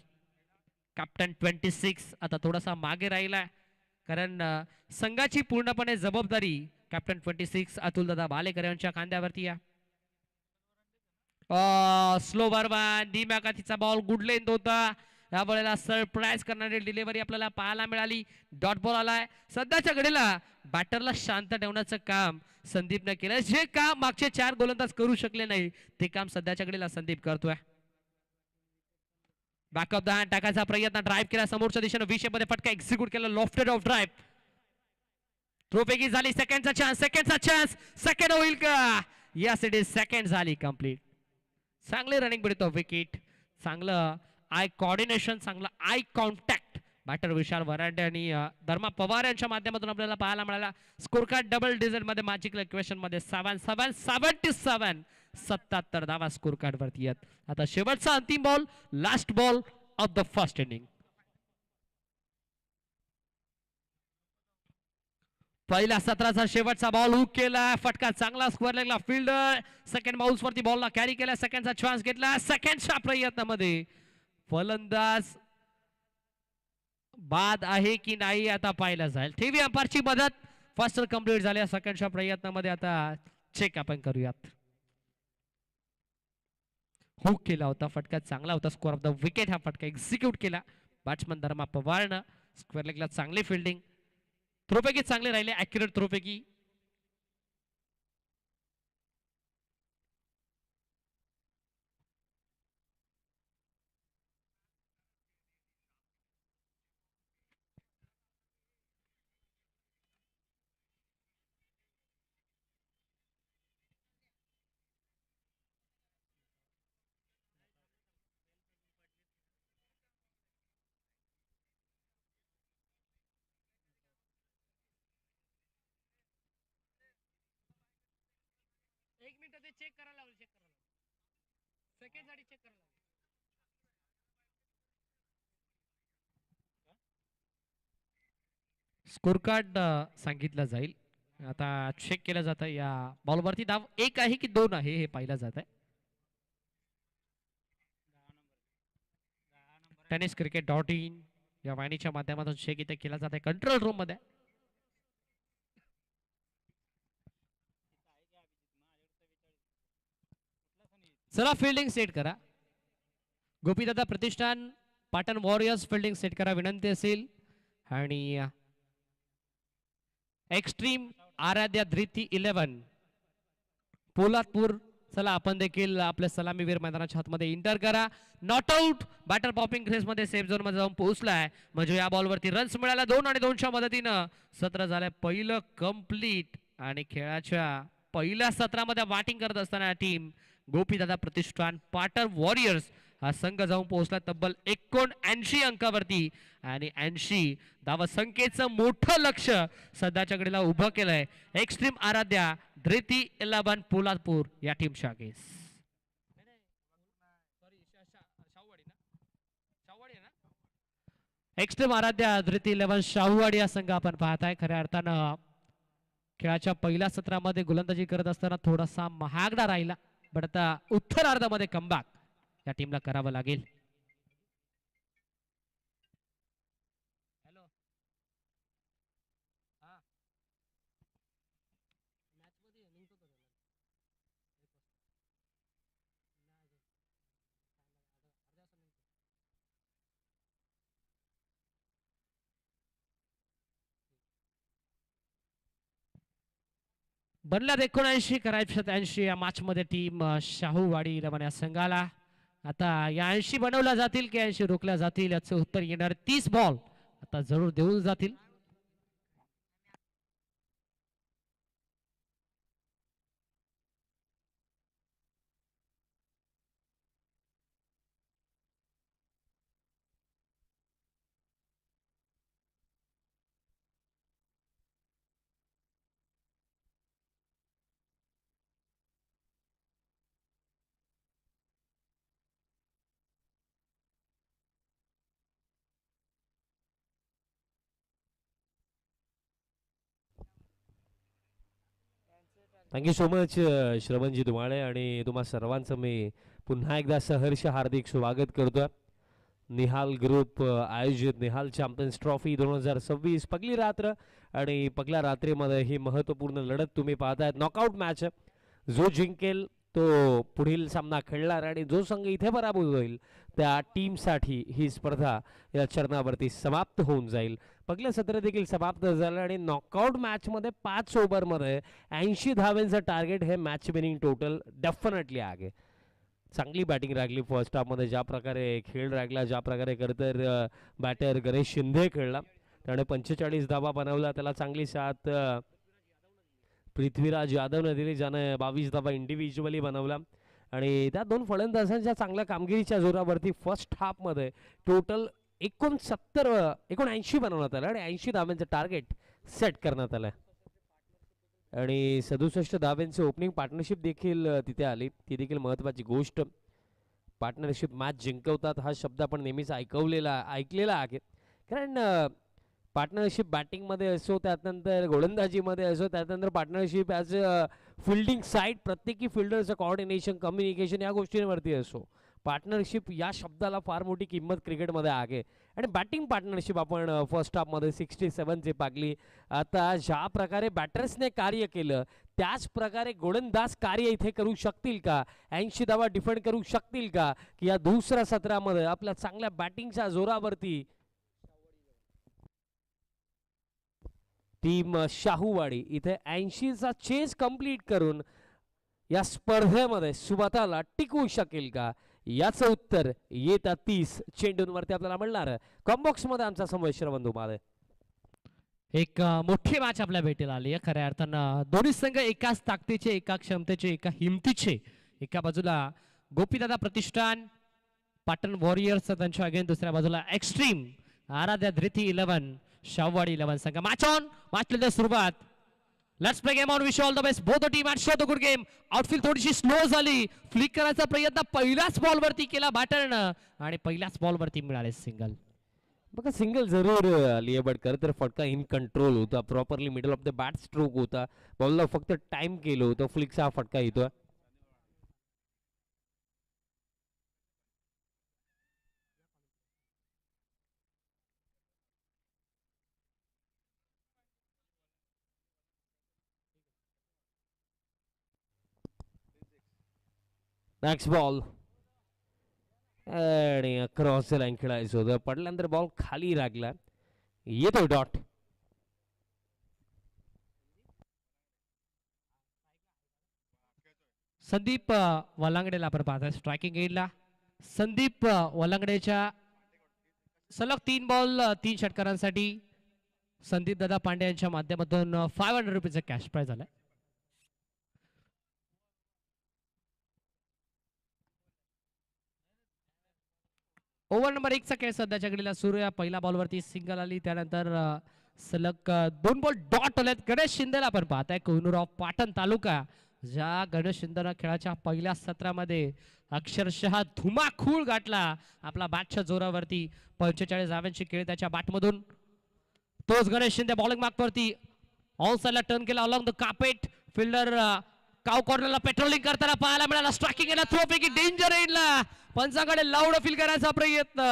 कॅप्टन 26 आता थोडासा मागे राहिलाय कारण संघाची पूर्णपणे जबाबदारी कॅप्टन 26 अतुल दादा भालेकर यांच्या खांद्यावरती आहे. स्लो बर्मन धीम्या गतीचा बॉल गुड लेंथ होता. या वेळेला सरप्राईज करणारी डिलिव्हरी आपल्याला पाहायला मिळाली. डॉट बॉल आलाय. सध्याच्या घडीला बॅटरला शांत ठेवण्याचं काम संदीपने केलं. जे काम मागचे 4 गोलंदाज करू शकले नाही ते काम सध्याच्या घडीला संदीप करतोय. बॅक ऑफ द हँड टाकायचा प्रयत्न ड्राईव्ह केला समोरच्या दिशेने विषयमध्ये फटका एक्झिक्यूट केला लॉफ्टेड ऑफ ड्राईव्ह. थ्रोपैकी झाली सेकंडचा चान्स सेकंड होईल का. यस इट इज सेकंड झाली कंप्लीट. चांगले रनिंग मिळतो विकेट चांगलं आय कोऑर्डिनेशन चांगलं आय कॉन्टॅक्ट बॅटर विशाल वरांडे आणि धर्मा पवार यांच्या माध्यमातून आपल्याला पाहायला मिळाला. स्कोर कार्ड डबल डिझिट मध्ये मॅजिकल इक्वेशन मध्ये 77 77 धावा स्कोर कार्ड वरती आहेत. आता शेवटचा अंतिम ball last ball of the first inning. पहिल्या सत्राचा शेवटचा बॉल हुक केला फटका चांगला स्क्वेअर लेगला फिल्डर सेकंड बाउन्स वरती बॉलला कॅरी केला सेकंडचा चान्स घेतला. सेकंडच्या प्रयत्नामध्ये फलंदाज बाद आहे की नाही आता पाहिलं जाईल. टीव्ही अंपायरची मदत फर्स्ट कंप्लीट झाल्या सेकंडच्या प्रयत्नामध्ये आता चेक आपण करूयात. हुक केला होता फटका चांगला होता स्कोर ऑफ द विकेट हा फटका एक्झिक्यूट केला बॅट्समन धर्मा पवारनं. स्क्वेअर लेगला चांगली फिल्डिंग थ्रोपैकी चांगले राहिले ऍक्युरेट थ्रोपैकी. एक मिनिट ते चेक करायला लावलं सेकंड साठी चेक करायला स्कोर कार्ड सांगितलं जाईल. आता चेक केलं जातं या बॉलवरती धाव 1 आहे की 2 आहे हे पाहिलं जात आहे. टेनिस क्रिकेट .in या वाहिनीच्या माध्यमातून शेक इथे केला जात आहे कंट्रोल रूम मध्ये. चला फिल्डिंग सेट करा. गोपीदादा प्रतिष्ठान पाटण वॉरियर्स फिल्डिंग सेट करा विनंती असेल. आणि एक्स्ट्रीम आराध्या धृती 11 पोलादपूर. चला आपण देखील आपल्या सलामीवीर मैदानाच्या हातमध्ये इंटर करा. नॉट आउट बॅटर पॉपिंग क्रेस मध्ये सेफ झोन मध्ये जाऊन पोहोचलाय. म्हणजे या बॉलवरती रन्स मिळाला 2 आणि 2च्या मदतीनं सत्र झालंय पहिलं कंप्लीट. आणि खेळाच्या पहिल्या सत्रामध्ये बॅटिंग करत असताना टीम गोपीदादा प्रतिष्ठान पाटण वॉरियर्स हा संघ जाऊन पोहोचला तब्बल 79 अंकावरती. आणि 80 धावा संख्येचं मोठं लक्ष सध्याच्या घडीला उभं केलंय एक्स्ट्रीम आराध्या धृती 11 पोलादपूर या टीम शाखेस. एक्स्ट्रीम आराध्या धृती 11 शाहूवाडी हा संघ आपण पाहताय. खऱ्या अर्थानं खेळाच्या पहिल्या सत्रामध्ये गोलंदाजी करत असताना थोडासा महागडा राहिला. पण आता उत्तरार्धामध्ये कमबॅक या टीमला करावं लागेल. बनल्यात 79 करायचे 87 या मॅच मध्ये टीम शाहूवाडी 11 या संघाला. आता या 80 बनवल्या जातील की 80 रोखल्या जातील याचं उत्तर येणार. 30 बॉल आता जरूर देऊन जातील. Thank you so much Shravanji Dhumale. आणि तुम्हा सर्वांचं मी पुन्हा एकदा सहर्ष हार्दिक स्वागत करतो. निहाल ग्रुप आयोजित निहाल चॅम्पियन्स ट्रॉफी 2026 पगली रात्र. आणि पगल्या रात्रीमध्ये ही महत्त्वपूर्ण लढत तुम्ही पाहतायत. Knockout match. जो जिंकेल तो पुढील सामना खेळणार आणि जो संघ इथे पराभूत होईल त्या टीमसाठी ही स्पर्धा या चरणावरती समाप्त होऊन जाईल. पहिलं सत्र देखील समाप्त झालं आणि नॉकआउट मॅचमध्ये 5 ओव्हरमध्ये 80 धावांचं टार्गेट हे मॅच विनिंग टोटल डेफिनेटली आहे. चांगली बॅटिंग राखली फर्स्ट हाफमध्ये. ज्या प्रकारे खेळ राखला, ज्या प्रकारे खरंतर बॅटर गणेश शिंदे खेळला त्याने 45 धावा बनवला. त्याला चांगली साथ पृथ्वीराज यादवने दिली ज्याने 22 धावा इंडिव्हिज्युअली बनवला. आणि त्या दोन फलंदाजांच्या चांगल्या कामगिरीच्या जोरावरती फर्स्ट हाफमध्ये टोटल 79 बनवण्यात आलं आणि 80 धाव्यांचं टार्गेट सेट करण्यात आलं. आणि 67 धाव्यांची ओपनिंग पार्टनरशिप देखील तिथे आली. ती देखील महत्त्वाची गोष्ट. पार्टनरशिप मॅच जिंकवतात हा शब्द आपण नेहमीच ऐकलेला आहे. कारण पार्टनरशिप बॅटिंगमध्ये असो, त्यानंतर गोलंदाजीमध्ये असो, त्यानंतर partnership as a fielding side प्रत्येकी फिल्डरचं कॉर्डिनेशन कम्युनिकेशन या गोष्टींवरती असो. पार्टनरशिप या शब्दाला फार मोठी किंमत क्रिकेटमध्ये आहे. आणि बॅटिंग पार्टनरशिप आपण फर्स्ट हाफमध्ये 67 पाकली. आता ज्या प्रकारे बॅटर्सने कार्य केलं त्याच प्रकारे गोलंदाज कार्य इथे करू शकतील का, 80 धावा डिफेंड करू शकतील का, की या दुसऱ्या सत्रामध्ये आपल्या चांगल्या बॅटिंगच्या जोरावरती टीम शाहूवाडी इथे 80चा चेस कंप्लीट करून या स्पर्धेमध्ये स्वतःला टिकवू शकेल का, याचं उत्तर येत्या 30 चेंडूंवरती आपल्याला मिळणार. कॉम्बॉक्स मध्ये आमचा समावेश श्रवण धुमाळे. एक मोठी मॅच आपल्या भेटीला आली आहे. खऱ्या अर्थानं दोन्ही संघ एकाच ताकदीचे, एका क्षमतेचे, एका हिमतीचे. एका बाजूला गोपीदादा प्रतिष्ठान पाटण वॉरियर्स त्यांच्या अगेन, दुसऱ्या बाजूला एक्स्ट्रीम आराध्या धृती 11 शाहूवाडी 11 संघ. Match on. मॅचला सुरुवात. Let's play game on. Wish all the best both the team and show the good game. Outfield थोडीशी स्लो झाली. फ्लिक करायचा प्रयत्न पहिल्याच बॉलवरती केला बॅटरनं आणि पहिल्याच बॉलवरती मिळाले सिंगल. बघा सिंगल जरूर आली आहे बट खरं तर फटका इन कंट्रोल होता. Properly middle of the bat stroke होता. बॉलला फक्त टाइम केलं होतं. फ्लिकचा हा फटका येतोय. नेक्स्ट बॉल आणि क्रॉस लाईन खेळायचं होतं, पडल्यानंतर बॉल खाली लागला, येतो डॉट. संदीप वलांगडेला आपण पाहतोय स्ट्रायकिंग एंडला. संदीप वलांगडेच्या सलग 3 बॉल 3 षटकारांसाठी संदीप दादा पांडे यांच्या माध्यमातून 500 रुपयाचं कॅश प्राइज झालंय. ओव्हर नंबर 1 चा खेळ सध्याच्या घडीला सुरू आहे. पहिल्या बॉलवरती सिंगल आली, त्यानंतर सलग 2 बॉल डॉट आलेत. गणेश शिंदेला आपण पाहताय कोहिनूर ऑफ पाटण तालुका, ज्या गणेश शिंदेनं खेळाच्या पहिल्या सत्रामध्ये अक्षरशः धुमाकूळ गाठला आपला बॅटच्या जोरावरती. 45 धावांची खेळ त्याच्या बॅटमधून. तोच गणेश शिंदे बॉलिंग मार्कवरती ऑन साइडला टर्न केला अलॉंग द कार्पेट. फिल्डर काव कॉर्नरला पेट्रोलिंग करताना पाहायला मिळाला. स्ट्रायकिंग एंडला थ्रो पैकी डेंजर एंडला पंचाकडे लाऊड फील करायचा प्रयत्न,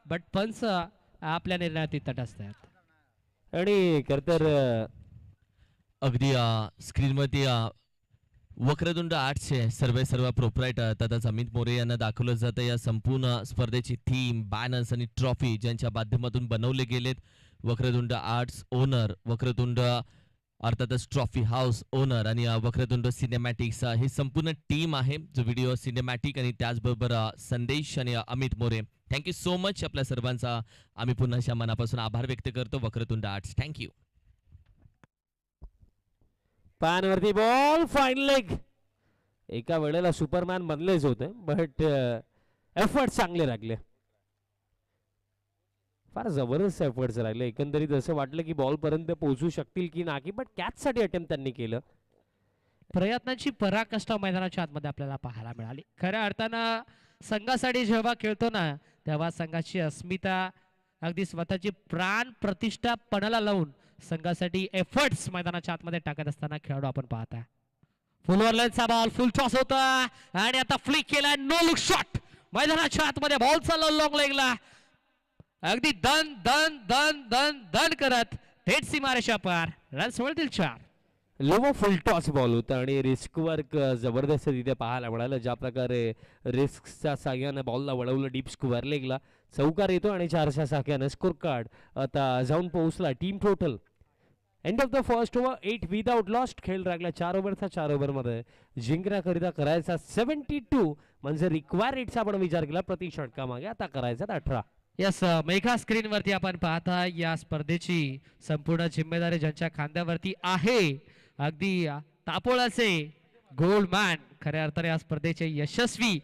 बट पंच आपल्या निर्णयात तटस्थ आहेत. आणि खरतर अगदी स्क्रीनवरती वक्रतुंड आर्ट्सचे सर्व प्रोप्रायटर तथाच अमित मोरे यांना दाखवलं जातं या संपूर्ण स्पर्धेची थीम, बॅनर्स आणि ट्रॉफी ज्यांच्या माध्यमातून बनवले गेलेत. वक्रतुंड आर्ट्स ओनर, वक्रतुंड अर्थातच ट्रॉफी हाऊस ओनर आणि वक्रतुंड सिनेमॅटिक्स ही संपूर्ण टीम आहे जो व्हिडिओ सिनेमॅटिक आणि त्याचबरोबर संदेश आणि Amit More, thank you so much आपल्या सर्वांचा आम्ही पुन्हा अशा मनापासून आभार व्यक्त करतो. Vakratund arts thank you. पानवरती बॉल फाईन लेग. एका वेळेला सुपरमॅन बनलेच होते, बट एफर्ट चांगले लागले, फार जबरदस्त एफर्ट्स लागले. एकंदरीत असं वाटलं की बॉल पर्यंत पोहोचू शकतील की नाही, बट कॅच साठी अटेम्प्ट त्यांनी केलं. प्रयत्नांची पराकाष्ठा मैदानाच्या आतमध्ये आपल्याला पाहायला मिळाली. खऱ्या अर्थानं संघासाठी जेव्हा खेळतो ना, तेव्हा संघाची अस्मिता, अगदी स्वतःची प्राण प्रतिष्ठा पणाला लावून संघासाठी एफर्ट्स मैदानाच्या आतमध्ये टाकत असताना खेळाडू आपण पाहता. फुलवर लेनचा बॉल, फुल टॉस होता आणि आता फ्लिक केला, नो लुक शॉट मैदानाच्या आतमध्ये. बॉल चालला लॉंग लेगला, अगदी दन दन दन दन दन करत थेट सीमारेषा पार. रन्स मिळतील 4. लो फुल टॉस बॉल होता आणि रिस्क वर्क जबरदस्त तिथे पाहायला मिळालं. ज्या प्रकारे रिस्कच्या साह्याने बॉलला वळवलं डीप स्क्वेअर लेगला, चौकार येतो आणि 4च्या साह्याने स्कोर कार्ड आता जाऊन पोहोचला. Team total end of the first over 8 without lost. खेळ लागला 4 ओव्हरचा. 4 ओव्हरमध्ये जिंकण्याकरिता करायचा 72, म्हणजे रिक्वायर रेटचा आपण विचार केला प्रति षटकामागे, आता करायचा 18. यस, मेघा स्क्रीन वरती आपण पाहता या स्पर्धेची संपूर्ण जिम्मेदारी ज्यांच्या खांद्यावरती आहे, अगदी तापोळाचे गोल्डमॅन, खऱ्या अर्थाने या स्पर्धेचे यशस्वी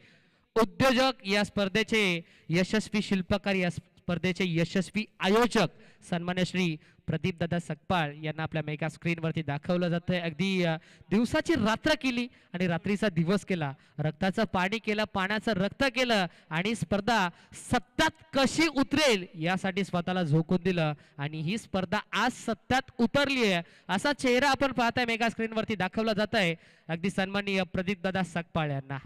उद्योजक, या स्पर्धेचे यशस्वी शिल्पकार, या स्पर्धेचे यशस्वी आयोजक सन्मान्य श्री प्रदीप दादा सकपाळ यांना आपल्या मेगा स्क्रीन वरती दाखवलं जातंय. अगदी दिवसाची रात्र केली आणि रात्रीचा दिवस केला, रक्ताचं पाणी केलं, पाण्याचं रक्त केलं आणि स्पर्धा सत्यात कशी उतरेल यासाठी स्वतःला झोकून दिलं आणि ही स्पर्धा आज सत्यात उतरली आहे असा चेहरा आपण पाहताय मेगा स्क्रीन वरती दाखवला जात आहे अगदी सन्माननीय प्रदीप दादा सकपाळ यांना.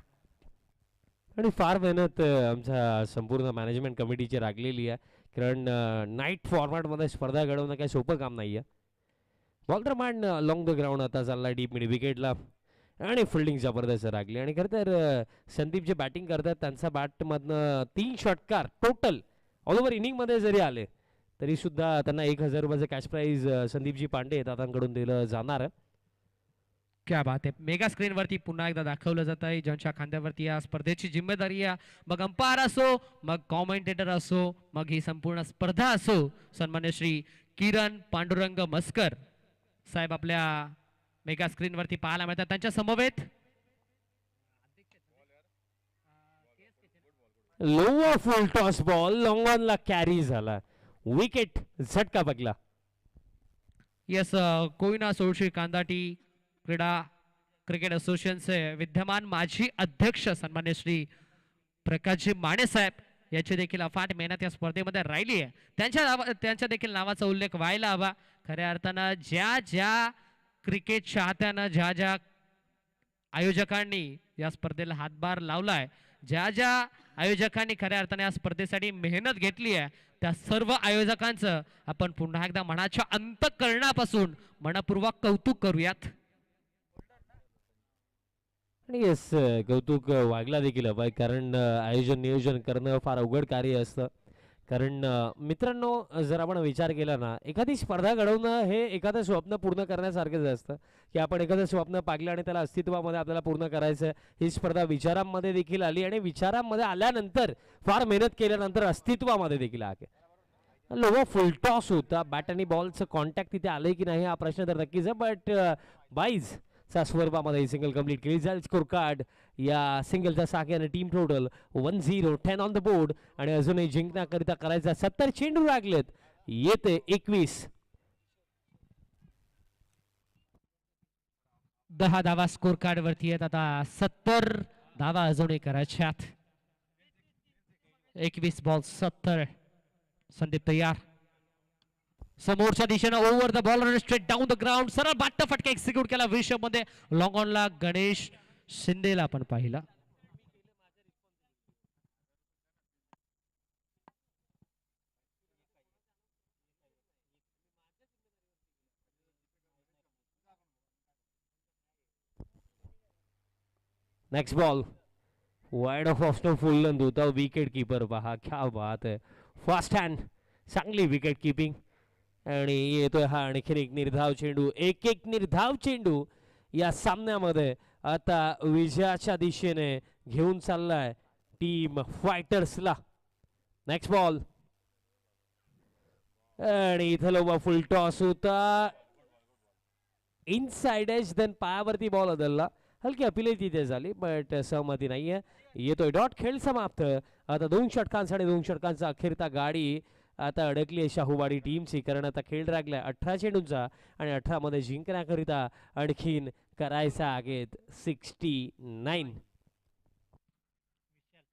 आणि फार मेहनत आमच्या संपूर्ण मॅनेजमेंट कमिटीची लागलेली आहे, कारण नाईट फॉर्मॅटमध्ये स्पर्धा घडवणं काही सोपं काम नाही आहे. वॉल्टरमॅन लॉंग द ग्राउंड आता चालला डीप मिड विकेटला आणि फिल्डिंग जबरदस्त लागली. आणि खरं तर संदीप जे बॅटिंग करतात त्यांचा बॅटमधनं 3 षटकार टोटल ऑल ओव्हर इनिंगमध्ये जरी आले तरी सुद्धा त्यांना 1000 रुपयाचं कॅश प्राईज संदीपजी पांडे दादांकडून दिलं जाणार आहे. क्या बात आहे. मेगा स्क्रीन वरती पुन्हा एकदा दाखवलं जात आहे ज्यांच्या खांद्यावरती या स्पर्धेची जिम्मेदारी आहे, मग अंपायर असो, मग कॉमेंटेटर असो, मग ही संपूर्ण स्पर्धा असो, सन्मान्य श्री किरण पांडुरंग मस्कर साहेब आपल्या मेगा स्क्रीन वरती पाहायला मिळतात. त्यांच्या समवेत lower full toss ball long ऑनला कॅरी झाला, विकेट झटका बगला. यस, कोयना सोळशी कांदाटी क्रीडा क्रिकेट असोसिएशनचे विद्यमान माजी अध्यक्ष सन्मान्य श्री प्रकाशजी माने साहेब याची देखील अफाट मेहनत या स्पर्धेमध्ये राहिली आहे. त्यांच्या देखील नावाचा उल्लेख व्हायला हवा. खऱ्या अर्थानं ज्या क्रिकेट चाहत्यानं, ज्या आयोजकांनी या स्पर्धेला हातभार लावलाय, ज्या आयोजकांनी खऱ्या अर्थाने या स्पर्धेसाठी मेहनत घेतली आहे, त्या सर्व आयोजकांचं आपण पुन्हा एकदा मनाच्या अंतःकरणापासून मनपूर्वक कौतुक करूयात. आणि येस, कौतुक वागला देखील हवंय, कारण आयोजन नियोजन करणं फार अवघड कार्य असतं. कारण मित्रांनो, जर आपण विचार केला ना, एखादी स्पर्धा घडवणं हे एखादं स्वप्न पूर्ण करण्यासारखंच असतं, की आपण एखादं स्वप्न पाहिलं आणि त्याला अस्तित्वामध्ये आपल्याला पूर्ण करायचं आहे. ही स्पर्धा विचारांमध्ये देखील आली आणि विचारांमध्ये आल्यानंतर फार मेहनत केल्यानंतर अस्तित्वामध्ये देखील आहे. लोगो फुल टॉस होता, बॅट आणि बॉलचं कॉन्टॅक्ट तिथे आलंय की नाही हा प्रश्न तर नक्कीच आहे, बट बाईज च्या स्वरूपामध्ये सिंगल कंप्लीट केली जाईल. स्कोर कार्ड या सिंगलच्या साख्याने team total 1-0, 10 on the board. आणि अजूनही जिंकण्याकरिता करायचा 70 चेंडू लागलेत, येते 21. 10 धावा स्कोर कार्ड वरती आहेत. आता 70 धावा अजूनही करायच्यात. 21 बॉल 70. संदीप तयार, समोरच्या दिशेनं over the ball straight down the ground, सरळ बाट्ट फटका एक्झिक्यूट केला विषय मध्ये लॉंग ऑनला गणेश शिंदेला आपण पाहिला. नेक्स्ट बॉल वाइड ऑफ ऑस्टन फुल होता, विकेट कीपर पहा, क्या बात है, फास्ट हँड, चांगली विकेट किपिंग. आणि येतोय हा आणखीन एक निर्धाव चेंडू, एक एक निर्धाव चेंडू या सामन्यामध्ये आता विजयाच्या दिशेने घेऊन चाललाय टीम फायटर्सला. नेक्स्ट बॉल आणि इथं लोबा फुल टॉस होता, इनसाइड एज, देन पायावरती बॉल बदलला, हलकी अपील तिथे झाली बट सहमती नाहीये. येतोय डॉट, खेळ समाप्त. आता 2 षटकांसाठी 2 षटकांचा अखेरता गाडी आता अडकली आहे शाहूवाडी टीमची, कारण आता खेळ लागलाय 18 चेंडूंचा आणि 18 मध्ये जिंकण्याकरिता आणखीन करायचा आहेत 69.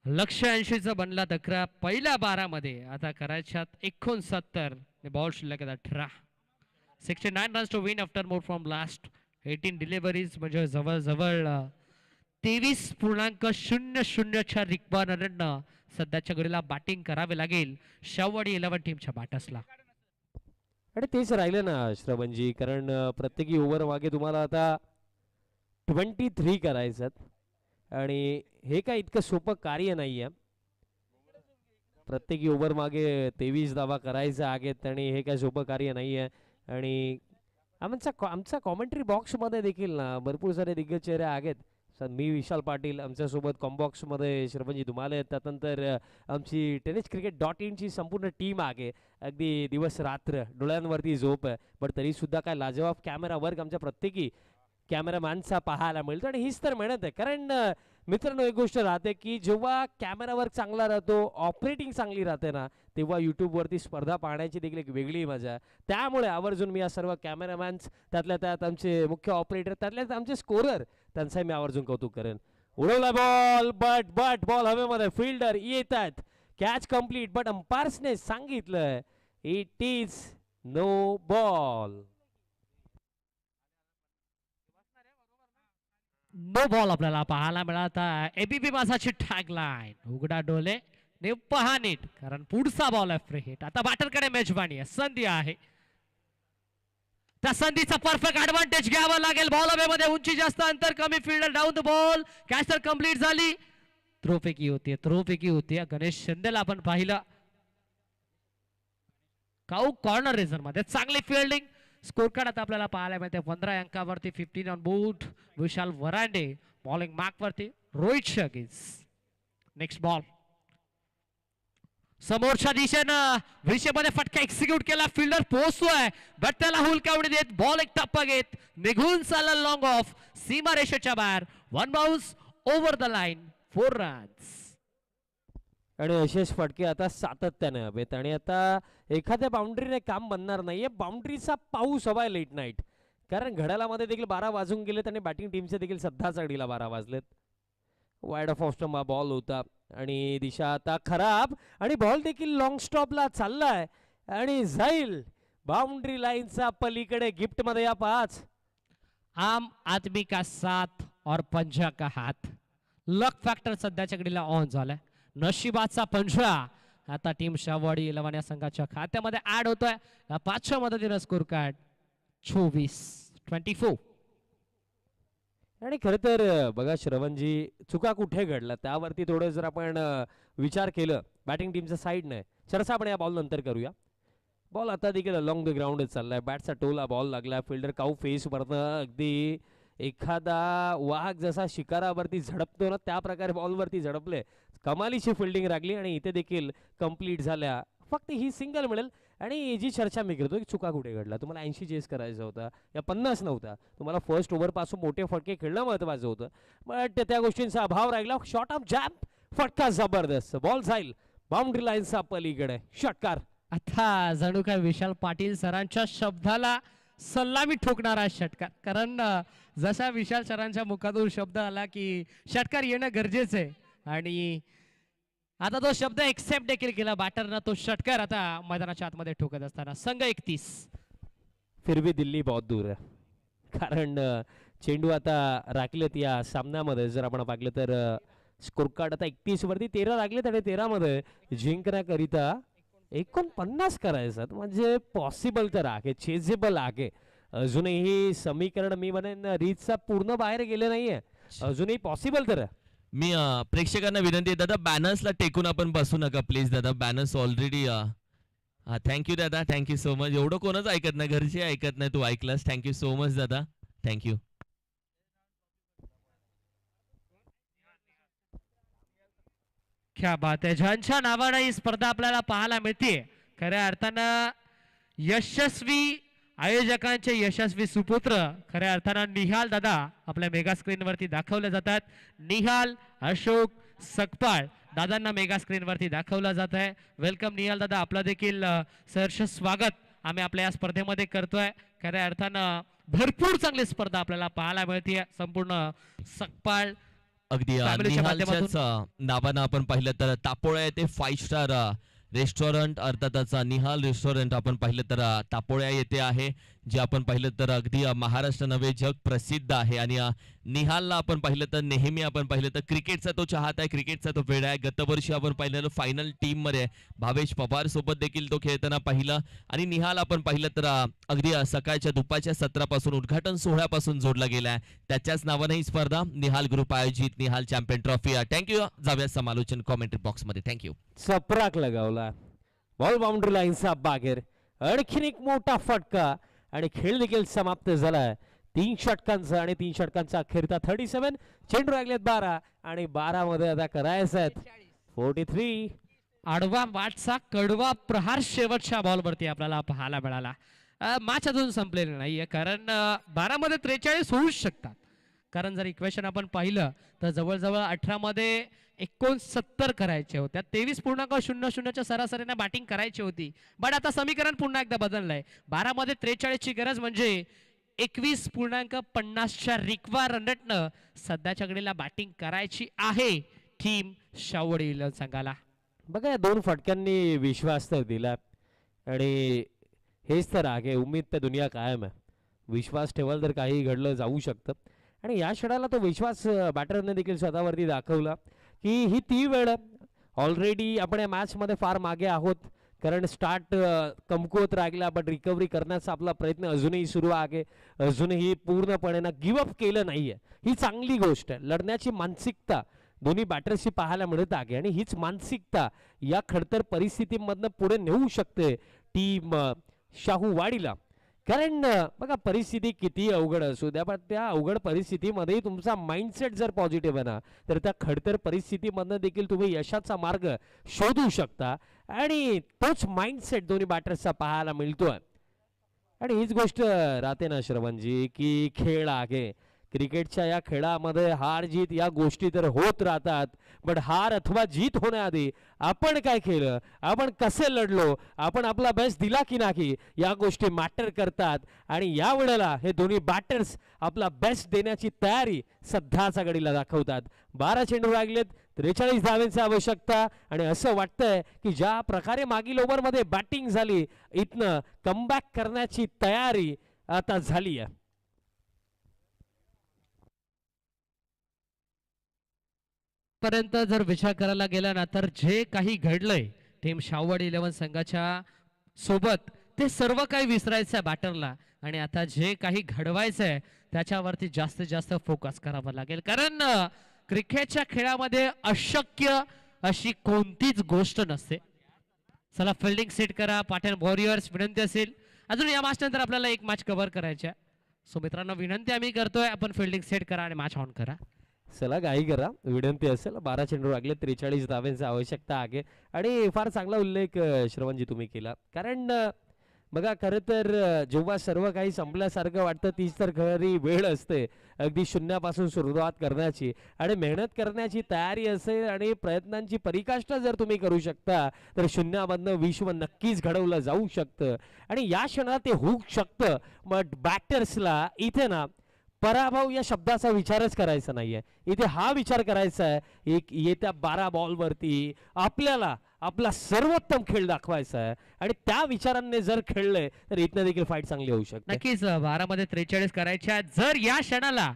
लक्ष्य 80चा बनला दकरा पहिल्या 12 मध्ये, आता करायच्यात 69. बॉल शिल्लक 18. 69 runs to win after more from last 18 deliveries, म्हणजे जवळजवळ 23.00च्या रिक्वायरमेंटनं सध्याच्या घडीला बॅटिंग करावे लागेल शाहूवाडी 11 टीमच्या बॅटर्सला. आणि तेच राहिलं ना श्रवणजी, कारण प्रत्येकी ओव्हर मागे तुम्हाला आता 23 करायचं आणि हे काय इतकं सोपं कार्य नाही आहे. प्रत्येकी ओव्हर मागे 23 धावा करायचा आहेत आणि हे काय सोपं कार्य नाही आहे. आणि आमचा कॉमेंट्री बॉक्समध्ये देखील ना भरपूर सारे दिग्गज चेहरे आहेत. मी विशाल पाटील, आमच्यासोबत कॉम्बॉक्समध्ये श्रवणजी धुमाले आहेत, त्यानंतर आमची tenniscricket.in ची संपूर्ण टीम आहे. अगदी दिवस रात्र डोळ्यांवरती झोप आहे, पण तरीसुद्धा काय लाजवाब कॅमेरा वर्क आमच्या प्रत्येकी कॅमेरामॅनचा पाहायला मिळतो. आणि हीच तर मेहनत आहे, कारण मित्रांनो एक गोष्ट राहते की जेव्हा कॅमेरा वर्क चांगला राहतो, ऑपरेटिंग चांगली राहते ना, तेव्हा यूट्यूबवरती स्पर्धा पाहण्याची देखील एक वेगळी मजा आहे. त्यामुळे आवर्जून मी या सर्व कॅमेरामॅन्स, त्यातल्या त्यात आमचे मुख्य ऑपरेटर, त्यातल्या त्यात आमचे स्कोरर, त्यांचाही मी आवर्जून कौतुक करेन. उडवला बॉल, बट बॉल हवेमध्ये, फिल्डर येत आहेत, कॅच कम्प्लीट, बट अंपायर्सने सांगितलं it is no ball. No ball आपल्याला पाहायला मिळाला. एबीपी माझाची टॅगलाईन, उघडा डोले ने पहा नीट, कारण पुढचा बॉल आहे फ्री हिट. आता बॅटरकडे मेजबानी आहे, संधी आहे, त्या संधीचा परफेक्ट ऍडव्हान्टेज घ्यावा लागेल. बॉल हवेमध्ये, उंची जास्त, अंतर कमी, fielder down the ball, catch तर कम्प्लीट झाली. थ्रोपैकी होती गणेश शिंदेला आपण पाहिलं. काऊ कॉर्नर रेझर मध्ये चांगली फिल्डिंग. स्कोर कार्ड आता आपल्याला पाहायला मिळते 15 अंकावरती, 15 on board. Vishal Varande bowling mark वरती, रोहित शर्गिस. नेक्स्ट बॉल समोरच्या दिशेनं विषयमध्ये फटका एक्झिक्यूट केला, फिल्डर पोहोचतोय बट त्याला हुलकावणी देत बॉल एक टप्पा घेत निघून चालला लॉंग ऑफ, सीमा रेषेच्या बाहेर. 1 bounce over the line, 4 runs. आणि असेच फटके आता सातत्याने हवेत आणि आता एखाद्या बाउंड्रीने काम बनणार नाहीये. बाउंड्रीचा पाऊस हवाय लेट नाईट, कारण घड्याळामध्ये देखील 12 वाजून गेलेत आणि बॅटिंग टीमचे देखील सध्या चढीला 12 वाजलेत. वाईड ऑफ ऑस्टम हा बॉल होता आणि दिशा आता खराब आणि बॉल देखील लॉंग स्टॉपला चाललाय आणि जाईल बाउंड्री लाईनचा पलीकडे. गिफ्ट मध्ये या 5. आम आदमी का साथ और पंजा का हात. लक फॅक्टर सध्याच्या घडीला ऑन झालाय. नशिबाचा पंजा आता टीम शाहूवाडी 11 या संघाच्या खात्यामध्ये ऍड होतोय. 5च्या मदतीनं स्कोर कार्ड 24-24. आणि खरं तर बघा श्रवणजी, चुका कुठे घडल्या त्यावरती थोडं जर आपण विचार केलं बॅटिंग टीमच्या साईडने, चर्चा आपण या बॉल नंतर करूया. बॉल आता देखील अलॉंग द ग्राउंडच चाललाय, बॅटचा टोला बॉल लागला, फिल्डर काऊ फेस वरनं अगदी एखादा वाघ जसा शिकारावरती झडपतो ना त्या प्रकारे बॉलवरती झडपले. कमालीची फिल्डिंग लागली आणि इथे देखील कंप्लीट झाल्या. फक्त ही सिंगल मिळेल. आणि जी चर्चा मी करतो की चुका कुठे घडला, तुम्हाला 80 चेस करायचा होता या 50 नव्हता, तुम्हाला फर्स्ट ओव्हर पासून मोठे फटके खेळणं महत्वाचं होतं, बट त्या गोष्टींचा अभाव राहिला. शॉर्ट ऑफ जॅम्प, फटका जबरदस्त, बॉल जाईल बाउंड्री लाईनचा पलीकडे, षटकार. आता जणू काय विशाल पाटील सरांच्या शब्दाला सलामी ठोकणारा षटकार. कारण जसा विशाल सरांच्या मुखातून शब्द आला की षटकार येणं गरजेचं आहे आणि आता तो शब्द एक्सेप्ट देखील केला बॅटरनं. तो षटकार आता मैदानाच्या आतमध्ये ठोकत असताना संघ 31. फिर भी दिल्ली बहुत दूर आहे, कारण चेंडू आता राखलेत या सामन्यामध्ये. जर आपण पाहिलं तर स्कोर कार्ड आता 31 वरती 13 लागलेत आणि 13 मध्ये जिंकण्याकरिता 49 करायचं म्हणजे पॉसिबल तर आहे, चेजेबल आहे. अजूनही समीकरण मी म्हणेन रीतचा पूर्ण बाहेर गेले नाहीये, अजूनही पॉसिबल तर आहे. मी प्रेक्षकांना विनंती आहे दादा, बॅनर्सला टेकून आपण बसू नका प्लीज दादा. बॅनर्स ऑलरेडी थँक्यू दादा, थँक्यू सो मच. एवढं कोणच ऐकत नाही, घरचे ऐकत नाही, तू ऐकलास. थँक्यू सो मच दादा, थँक्यू. क्या बात आहे, ज्यांच्या नावानं ही स्पर्धा आपल्याला पाहायला मिळते. खऱ्या अर्थानं यशस्वी आयोजकांचे यशस्वी सुपुत्र खऱ्या अर्थानं निहाल दादा आपल्या मेगा स्क्रीन वरती दाखवले जातात. निहाल अशोक सकपाळ दादांना मेगा स्क्रीन वरती दाखवलं जात आहे. वेलकम निहाल दादा, आपलं देखील सहर्ष स्वागत आम्ही आपल्या या स्पर्धेमध्ये करतोय. खऱ्या अर्थानं भरपूर चांगली स्पर्धा आपल्याला पाहायला मिळते. संपूर्ण सकपाळ अगदी फॅमिलीच्या निहालच्याच नावानं आपण पाहिलं तर तापोळ्या येथे 5 स्टार रेस्टॉरंट अर्थातच निहाल रेस्टॉरंट आपण पाहिलं तर तापोळ्या येथे आहे, जे आपण पाहिलं तर अगदी महाराष्ट्र नव्हे जग प्रसिद्ध आहे. आणि निहालला आपण पाहिलं तर नेहमी आपण पाहिलं तर क्रिकेटचा तो चाहत आहे, क्रिकेटचा तो वेळ आहे. गतवर्षी आपण पाहिलं फायनल टीम मध्ये भावेश पवार सोबत देखील तो खेळताना पाहिलं. आणि निहाल आपण पाहिलं तर अगदी सकाळच्या दुपारच्या सत्रापासून उद्घाटन सोहळ्यापासून जोडला गेलाय. त्याच्याच नावाने ही स्पर्धा निहाल ग्रुप आयोजित निहाल चॅम्पियन ट्रॉफी. थँक्यू. जाऊया समालोचन कॉमेंट्री बॉक्स मध्ये. थँक्यू. चपराक लगावला, बॉल बाउंड्री लाईनचा बाहेर, आणखीन एक मोठा फटका आणि खेळ देखील समाप्त झालाय. 3 षटकांचा आणि 3 षटकांचा अखेरता 37. चेंडू लागलेत 12 आणि 12 मध्ये आता करायचं आहेत 43. आडवा वाटचा कडवा प्रहार शेवटच्या बॉलवरती आपल्याला पाहायला मिळाला. मॅच अजून संपलेली नाहीये, कारण 12 मध्ये 43 होऊच शकतात. कारण जर इक्वेशन आपण पाहिलं तर जवळजवळ 18 मध्ये 69 करायचे होत्या, 23.00च्या सरासरीने बॅटिंग करायची होती. बट आता समीकरण पुन्हा एकदा बदललंय. 12 मध्ये 43 ची गरज म्हणजे 21.50च्या रिक्वा रन रेटनं सध्याच्या घडीला बॅटिंग करायची आहे टीम शावडी संघाला. बघा या 2 फटक्यांनी विश्वास तर दिला आणि हेच तर आहे, उम्मीद पे दुनिया कायम आहे. विश्वास ठेवाल तर काही घडलं जाऊ शकतं आणि या क्षणाला तो विश्वास बॅटरने देखील स्वतःवरती दाखवला की ही ती वेळ. ऑलरेडी आपण या मॅचमध्ये फार मागे आहोत, कारण स्टार्ट कमकुवत राहिला, बट रिकव्हरी करण्याचा आपला प्रयत्न अजूनही सुरू आहे. अजूनही पूर्णपणे ना गिव्हअप केलं नाहीये, ही चांगली गोष्ट आहे. लढण्याची मानसिकता दोन्ही बॅटर्सची पाहायला मिळत आहे आणि हीच मानसिकता या खडतर परिस्थितीमधनं पुढे नेऊ शकते टीम शाहूवाडीला. कारण बघा परिस्थिती किती अवघड असू द्या, पण त्या अवघड परिस्थितीमध्ये तुमचा माइंडसेट जर पॉझिटिव्ह आहे ना, तर त्या खडतर परिस्थितीमधनं देखील तुम्ही यशाचा मार्ग शोधू शकता. आणि तोच माइंडसेट दोन्ही बॅटर्सचा पाहायला मिळतोय. आणि हीच गोष्ट राहते ना श्रवणजी की खेळ आहे, क्रिकेटच्या या खेळामध्ये हार जीत या गोष्टी तर होत राहतात, बट हार अथवा जीत होण्याआधी आपण काय केलं, आपण कसे लढलो, आपण आपला बेस्ट दिला की नाही, या गोष्टी मॅटर करतात. आणि या वेळेला हे दोन्ही बॅटर्स आपला बेस्ट देण्याची तयारी सध्याच्या घडीला दाखवतात. 12 चेंडू लागलेत, 43 धावांची आवश्यकता आणि असं वाटतंय की ज्या प्रकारे मागील ओव्हरमध्ये बॅटिंग झाली, इथनं कमबॅक करण्याची तयारी आता झाली आहे. पर्यंत जर विचार करायला गेला ना, तर जे काही घडलंय टीम शाहूवाडी 11 संघाच्या सोबत ते सर्व काही विसरायचं आहे बॅटरला. आणि आता जे काही घडवायचं आहे त्याच्यावरती जास्तीत जास्त फोकस करावा लागेल, कारण क्रिकेटच्या खेळामध्ये अशक्य अशी कोणतीच गोष्ट नसते. चला फिल्डिंग सेट करा पाटण वॉरियर्स. विनंती असेल अजून या मॅच नंतर आपल्याला एक मॅच कव्हर करायची आहे. सो मित्रांनो विनंती आम्ही करतोय, आपण फिल्डिंग सेट करा आणि मॅच ऑन करा. चला घाई करा, विनंती असेल. 12 चेंडू लागले, 43 धाव्यांची आवश्यकता आहे. आणि फार चांगला उल्लेख श्रवणजी तुम्ही केला, कारण बघा खरं तर जेव्हा सर्व काही संपल्यासारखं वाटतं तीच तर खरी वेळ असते अगदी शून्यापासून सुरुवात करण्याची आणि मेहनत करण्याची तयारी असेल आणि प्रयत्नांची परीकाष्ठा जर तुम्ही करू शकता तर शून्यामधनं विश्व नक्कीच घडवलं जाऊ शकतं आणि या क्षणात ते होऊ शकतं. मग बॅटर्सला इथे ना पराभव या शब्दाचा विचारच करायचा नाहीये, इथे हा विचार करायचा आहे एक येत्या 12 बॉलवरती आपल्याला आपला सर्वोत्तम खेळ दाखवायचा आहे आणि त्या विचारांनी जर खेळले तर इथनं देखील फाईट चांगली होऊ शकते. नक्कीच 12 मध्ये 43 करायच्या. जर या क्षणाला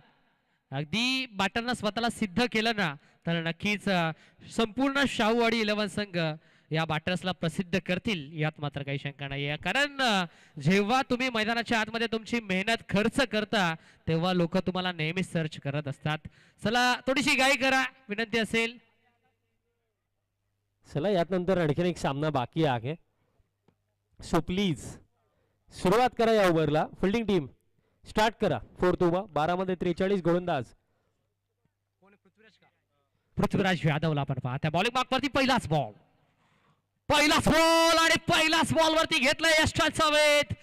अगदी बॅटरनं स्वतःला सिद्ध केलं ना तर नक्कीच संपूर्ण शाहूवाडी 11 संघ या बॅटर्सला प्रसिद्ध करतील यात मात्र काही शंका नाही. कारण जेव्हा तुम्ही मैदानाच्या आतमध्ये तुमची मेहनत खर्च करता तेव्हा लोक तुम्हाला नेहमी सर्च करत असतात. चला थोडीशी गाई करा, विनंती असेल. चला यात नंतर आणखीन एक सामना बाकी आहे, सो प्लीज सुरुवात करा या ओव्हरला. फिल्डिंग टीम स्टार्ट करा. 4 उभा, 12 मध्ये 43 गोलंदाज. पृथ्वीराज यादवला आपण पाहता बॉलिंग मार्क वरती पहिलाच बॉल आणि पहिलाच बॉल वरती घेतलाय यशवंत वेद.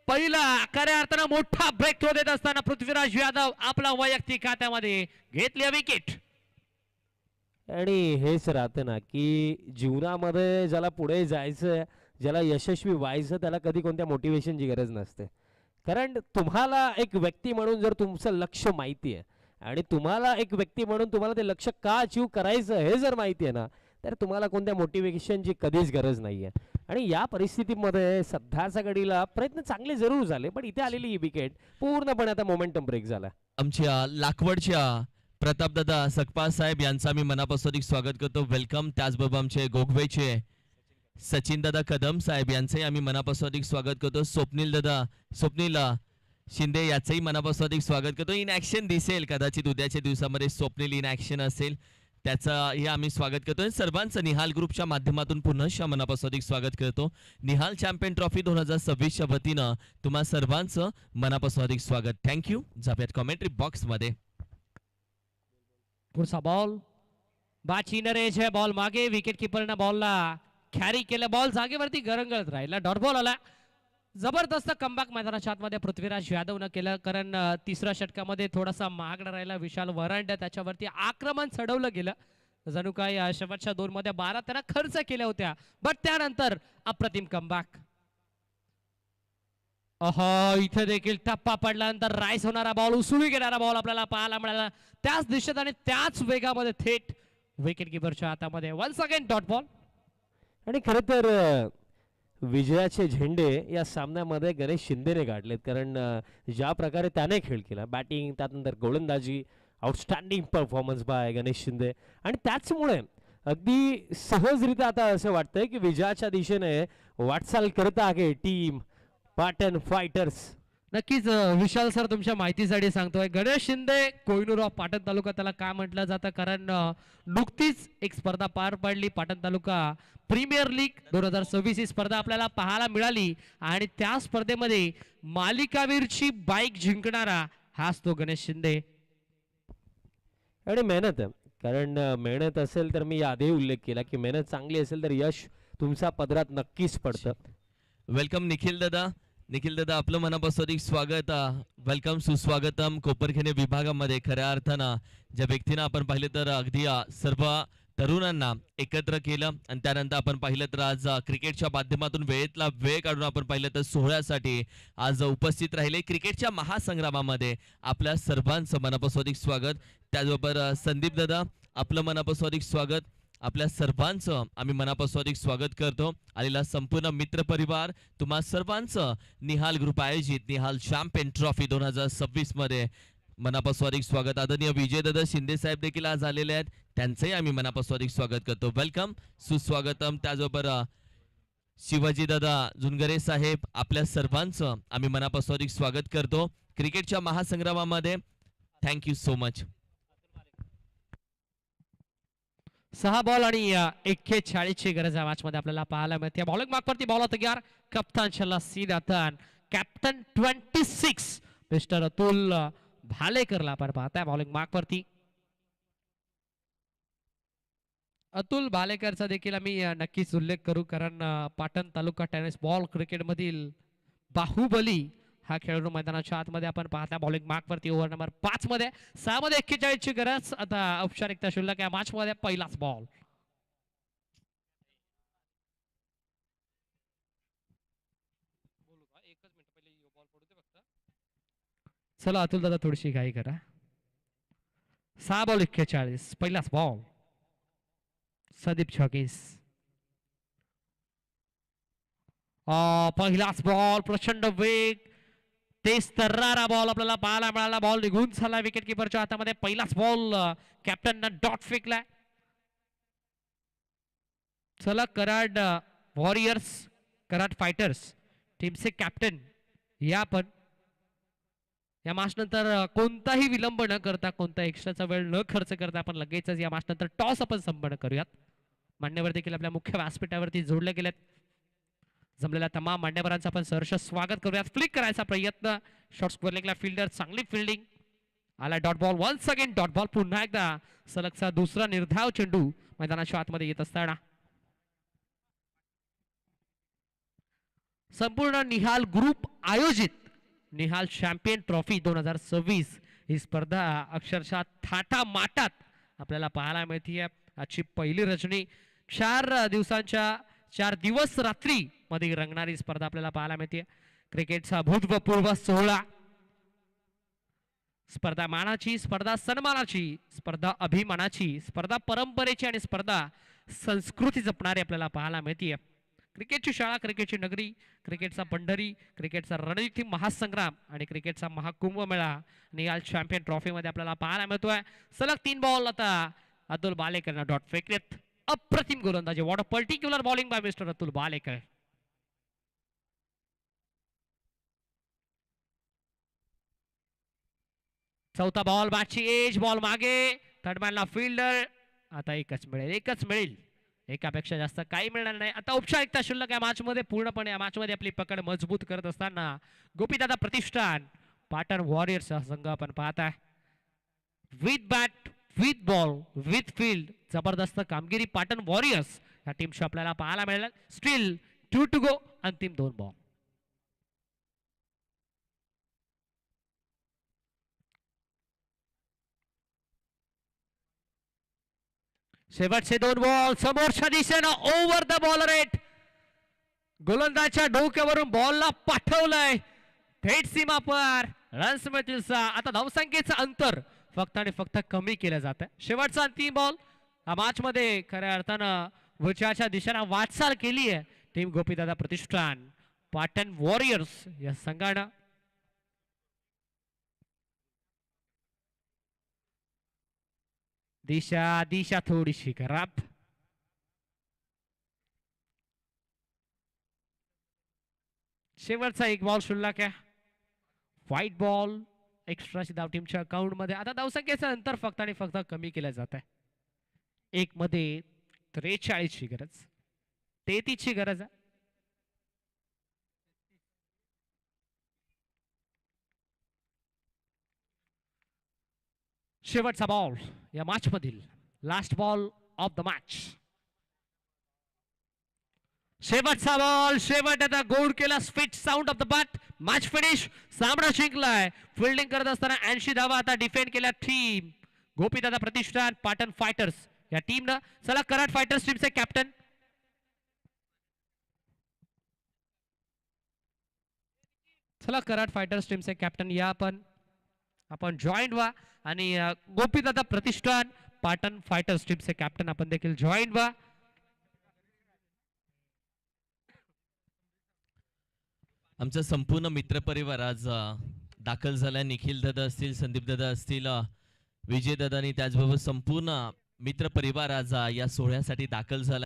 पहिला खऱ्या अर्थानं मोठा ब्रेक थ्रो देत असताना पृथ्वीराज यादव आपला वैयक्तिक खात्यामध्ये घेतली विकेट. आणि हेच राहतं ना की जीवनामध्ये ज्याला पुढे जायचं, ज्याला यशस्वी व्हायचं त्याला कधी कोणत्या मोटिवेशनची गरज नसते. कारण तुम्हाला एक व्यक्ती म्हणून जर तुमचं लक्ष माहिती आहे आणि तुम्हाला एक व्यक्ती म्हणून तुम्हाला ते लक्ष का अचीव करायचं हे जर माहिती आहे ना तर तुम्हाला कोणत्या मोटिवेशनची कधीच गरज नाही आहे. आणि या परिस्थितीमध्ये सध्याच्या घडीला प्रयत्न चांगले जरूर झाले पण इथे आलेली ही विकेट पूर्णपणे आता मोमेंटम ब्रेक झाला. आमच्या लाकवडच्या प्रतापदादा सकपाल साहेब यांचा मी मनापासून स्वागत करतो, वेलकम. त्याचबरोबर आमचे गोगवेचे सचिनदादा कदम साहेब यांचंही आम्ही मनापासून स्वागत करतो. स्वप्नील शिंदे याचंही मनापासून स्वागत करतो. इन ऍक्शन दिसेल कदाचित उद्याच्या दिवसामध्ये स्वप्नील इन ऍक्शन असेल त्याचाही आम्ही स्वागत करतो. सर्वांचं निहाल ग्रुपच्या माध्यमातून पुन्हा मनापासून स्वागत करतो. निहाल चॅम्पियन ट्रॉफी 2026च्या वतीनं तुम्हा सर्वांचं मनापासून स्वागत. थँक्यू. जाऊयात कॉमेंट्री बॉक्स मध्ये. पुढचा बॉल बाचिनरेज है, बॉल मागे. विकेट किपरनं बॉलला कॅरी केलं, बॉल जागेवरती गरंगळत राहिला, डॉट बॉल आला. जबरदस्त कमबॅक मैदानाच्या आतमध्ये पृथ्वीराज यादवनं केलं, कारण तिसऱ्या षटकामध्ये थोडासा महागडा राहिला विशाल वरांड, त्याच्यावरती आक्रमण चढवलं गेलं. जणू काय शेवटच्या 2 मध्ये 12 त्यांना खर्च केल्या होत्या, बट त्यानंतर अप्रतिम कमबॅक. इथे देखील टप्पा पडल्यानंतर राईस होणारा बॉल, उसळी घेणारा बॉल आपल्याला पाहायला मिळाला. त्याच दिशेत आणि त्याच वेगामध्ये थेट विकेट किपरच्या हातामध्ये. Once again dot ball. आणि खरं तर विजयाचे झेंडे या सामन्यामध्ये गणेश शिंदेने काढलेत, कारण ज्या प्रकारे त्याने खेळ केला, बॅटिंग त्यानंतर गोलंदाजी, outstanding performance by Ganesh Shinde. आणि त्याचमुळे अगदी सहजरित्या आता असं वाटतंय की विजयाच्या दिशेने वाटचाल करत आहे टीम पाटण फायटर्स. नक्कीच विशाल सर तुमच्या माहितीसाठी सांगतोय, गणेश शिंदे कोहिनूर ऑफ पाटण तालुका त्याला काय म्हटलं जातं, कारण नुकतीच एक स्पर्धा पार पडली, पाटण तालुका प्रीमियर लीग 2026 ही स्पर्धा आपल्याला पाहायला मिळाली आणि त्या स्पर्धेमध्ये मालिकावीरची बाईक जिंकणारा हाच तो गणेश शिंदे. आणि मेहनत आहे, कारण मेहनत असेल तर मी आधी उल्लेख केला की मेहनत चांगली असेल तर यश तुमच्या पदरात नक्कीच पडतं. वेलकम निखिल दादा आपलं मनापासून स्वागत. वेलकम, सुस्वागतम. कोपरखेने विभागामध्ये खऱ्या अर्थानं ज्या व्यक्तीनं आपण पाहिलं तर अगदी सर्व तरुणांना एकत्र केलं आणि त्यानंतर आपण पाहिलं तर आज क्रिकेटच्या माध्यमातून वेळेतला वेळ काढून आपण पाहिलं तर सोहळ्यासाठी आज उपस्थित राहिले. क्रिकेटच्या महासंग्रामामध्ये आपल्या सर्वांचं मनापासून स्वागत. त्याचबरोबर संदीप दादा आपलं मनापासून स्वागत. आपल्या सर्वांचं आम्ही मनापासून स्वागत करतो. आलेला संपूर्ण मित्र परिवार तुम्हा सर्वांचं निहाल ग्रुप आयोजित निहाल चॅम्पियन ट्रॉफी 2026 मध्ये मनापासून स्वागत. आदरणीय विजयदादा शिंदे साहेब देखील आज आलेले आहेत, त्यांचंही आम्ही मनापासून स्वागत करतो. वेलकम, सुस्वागतम. त्याचबरोबर शिवाजीदादा जुनगरे साहेब आपल्या सर्वांचं आम्ही मनापासून हार्दिक स्वागत करतो क्रिकेटच्या महासंग्रामामध्ये. Thank you so much. 6 बॉल आणि 41 ची गरज या मॅच मध्ये आपल्याला पाहायला मिळते. बॉलिंग मार्क वरती बॉल होता यार कप्तान शल्ला सीनातन कॅप्टन 26 मिस्टर अतुल भालेकरला आपण पाहताय बॉलिंग मार्क वरती. अतुल भालेकरचा देखील आम्ही नक्कीच उल्लेख करू कारण पाटण तालुका टेनिस बॉल क्रिकेट मधील बाहुबली हा खेळाडू मैदानाच्या आतमध्ये आपण पाहता. बॉलिंग मार्क वरती ओव्हर नंबर 5 मध्ये 6 मध्ये 41 ची गरज. आता औपचारिकता शिल्लक या मॅच मध्ये पहिलाच बॉल. चला अतुल दादा थोडीशी घाई करा. 6 बॉल 41 पहिलाच बॉल. संदीप छगीस पहिलाच बॉल प्रचंड वेग तेज तर्रारा बॉल आपल्याला पाहायला मिळाला. बॉल निघून झाला विकेट किपरच्या हातामध्ये. पहिलाच बॉल कॅप्टन डॉट फेकलाय. चला कराड वॉरियर्स कराड फायटर्स टीमचे कॅप्टन या पण या मॅच नंतर कोणताही विलंब न करता कोणता एक्स्ट्राचा वेळ न खर्च करता आपण लगेचच या मॅच नंतर टॉस आपण संपन्न करूयात. मान्यवर देखील आपल्या मुख्य व्यासपीठावरती जोडले गेलेत. जमलेल्या तमाम मान्यवरांचं आपण सहर्ष स्वागत करूयात. फ्लिक करायचा प्रयत्न शॉर्ट स्क्वेअर लेगला फिल्डर चांगली फिल्डिंग आला. Dot ball once again dot ball. पुन्हा एकदा सलगचा दुसरा निर्धाव चेंडू मैदानाच्या आतमध्ये येत असताना संपूर्ण निहाल ग्रुप आयोजित निहाल चॅम्पियन ट्रॉफी 2026 ही स्पर्धा अक्षरशः थाटा माटात आपल्याला पाहायला मिळते. आजची पहिली रचनी 4 दिवस रात्री मध्ये रंगणारी स्पर्धा आपल्याला पाहायला मिळते. क्रिकेटचा भूतपूर्व सोहळा, स्पर्धा मानाची, स्पर्धा सन्मानाची, स्पर्धा अभिमानाची, स्पर्धा परंपरेची आणि स्पर्धा संस्कृती जपणारी आपल्याला पाहायला मिळते. क्रिकेटची शाळा, क्रिकेटची नगरी, क्रिकेटचा पंढरी, क्रिकेटचा रणनीती महासंग्राम आणि क्रिकेटचा महाकुंभ मेळा निहाल चॅम्पियन ट्रॉफी मध्ये आपल्याला पाहायला मिळतोय. सलग 3 बॉल आता अतुल बालेकर डॉट फेकलेत. अप्रतिम गोलंदाजी. What a particular bowling bye mister Atul Balekar. चौथा बॉल मॅचची एज. बॉल मागे थर्डमॅनला फिल्डर. आता एकच मिळेल. एकापेक्षा जास्त काही मिळणार नाही. आता औपचारिकता शिल्लक या मॅच मध्ये पूर्णपणे या मॅच मध्ये आपली पकड मजबूत करत असताना गोपीदादा प्रतिष्ठान पाटण वॉरियर्स संघ आपण पाहताय. With bat with ball with field जबरदस्त कामगिरी पाटण वॉरियर्स या टीमची आपल्याला पाहायला मिळेल. Still 2 to go. अंतिम 2 बॉल. शेवटचे 2 बॉल समोरच्या दिशेनं ओव्हर द बॉल रेट. गोलंदाजच्या डोक्यावरून बॉलला पाठवलंय थेट सीमा पार. रन्स मिळतील 6. आता धावसंख्येचं अंतर फक्त आणि फक्त कमी केलं जात आहे. शेवटचा अंतिम बॉल या मॅच मध्ये खऱ्या अर्थानं विजयाच्या दिशेनं वाटचाल केली आहे टीम गोपीदादा प्रतिष्ठान पाटण वॉरियर्स या संघानं. दिशा थोडीशी खराब. शेवटचा 1 बॉल शिल्लक आहे. व्हाईट बॉल एक्स्ट्राची धाव टीमच्या अकाउंट मध्ये. आता धावसंख्येचं अंतर फक्त आणि फक्त कमी केलं जात आहे. 1 मध्ये 43 ची गरज, 33 ची गरज आहे. शेवटचा बॉल या मॅच मधील last ball of the match. शेवटचा बॉल. शेवट आता गोड केला. Sweet sound of the bat. Match finish. सामना जिंकलाय. फिल्डिंग करत असताना 80 धावा आता डिफेंड केल्या टीम गोपीदादा प्रतिष्ठान पाटण फायटर्स या टीमनं. चला कराड फायटर्स टीमचे कॅप्टन कराड फायटर्स टीमचे कॅप्टन या आपण जॉईन व्हा आणि गोपीदादा प्रतिष्ठान पाटण फायटर्स टीमचे कॅप्टन आपण देखील जॉईन व्हा. आमचा संपूर्ण मित्रपरिवार आज दाखल झाला. निखिल दादा असतील, संदीप दादा असतील, विजय दादा आणि त्याचबरोबर संपूर्ण मित्रपरिवार आज या सोहळ्यासाठी दाखल झाला.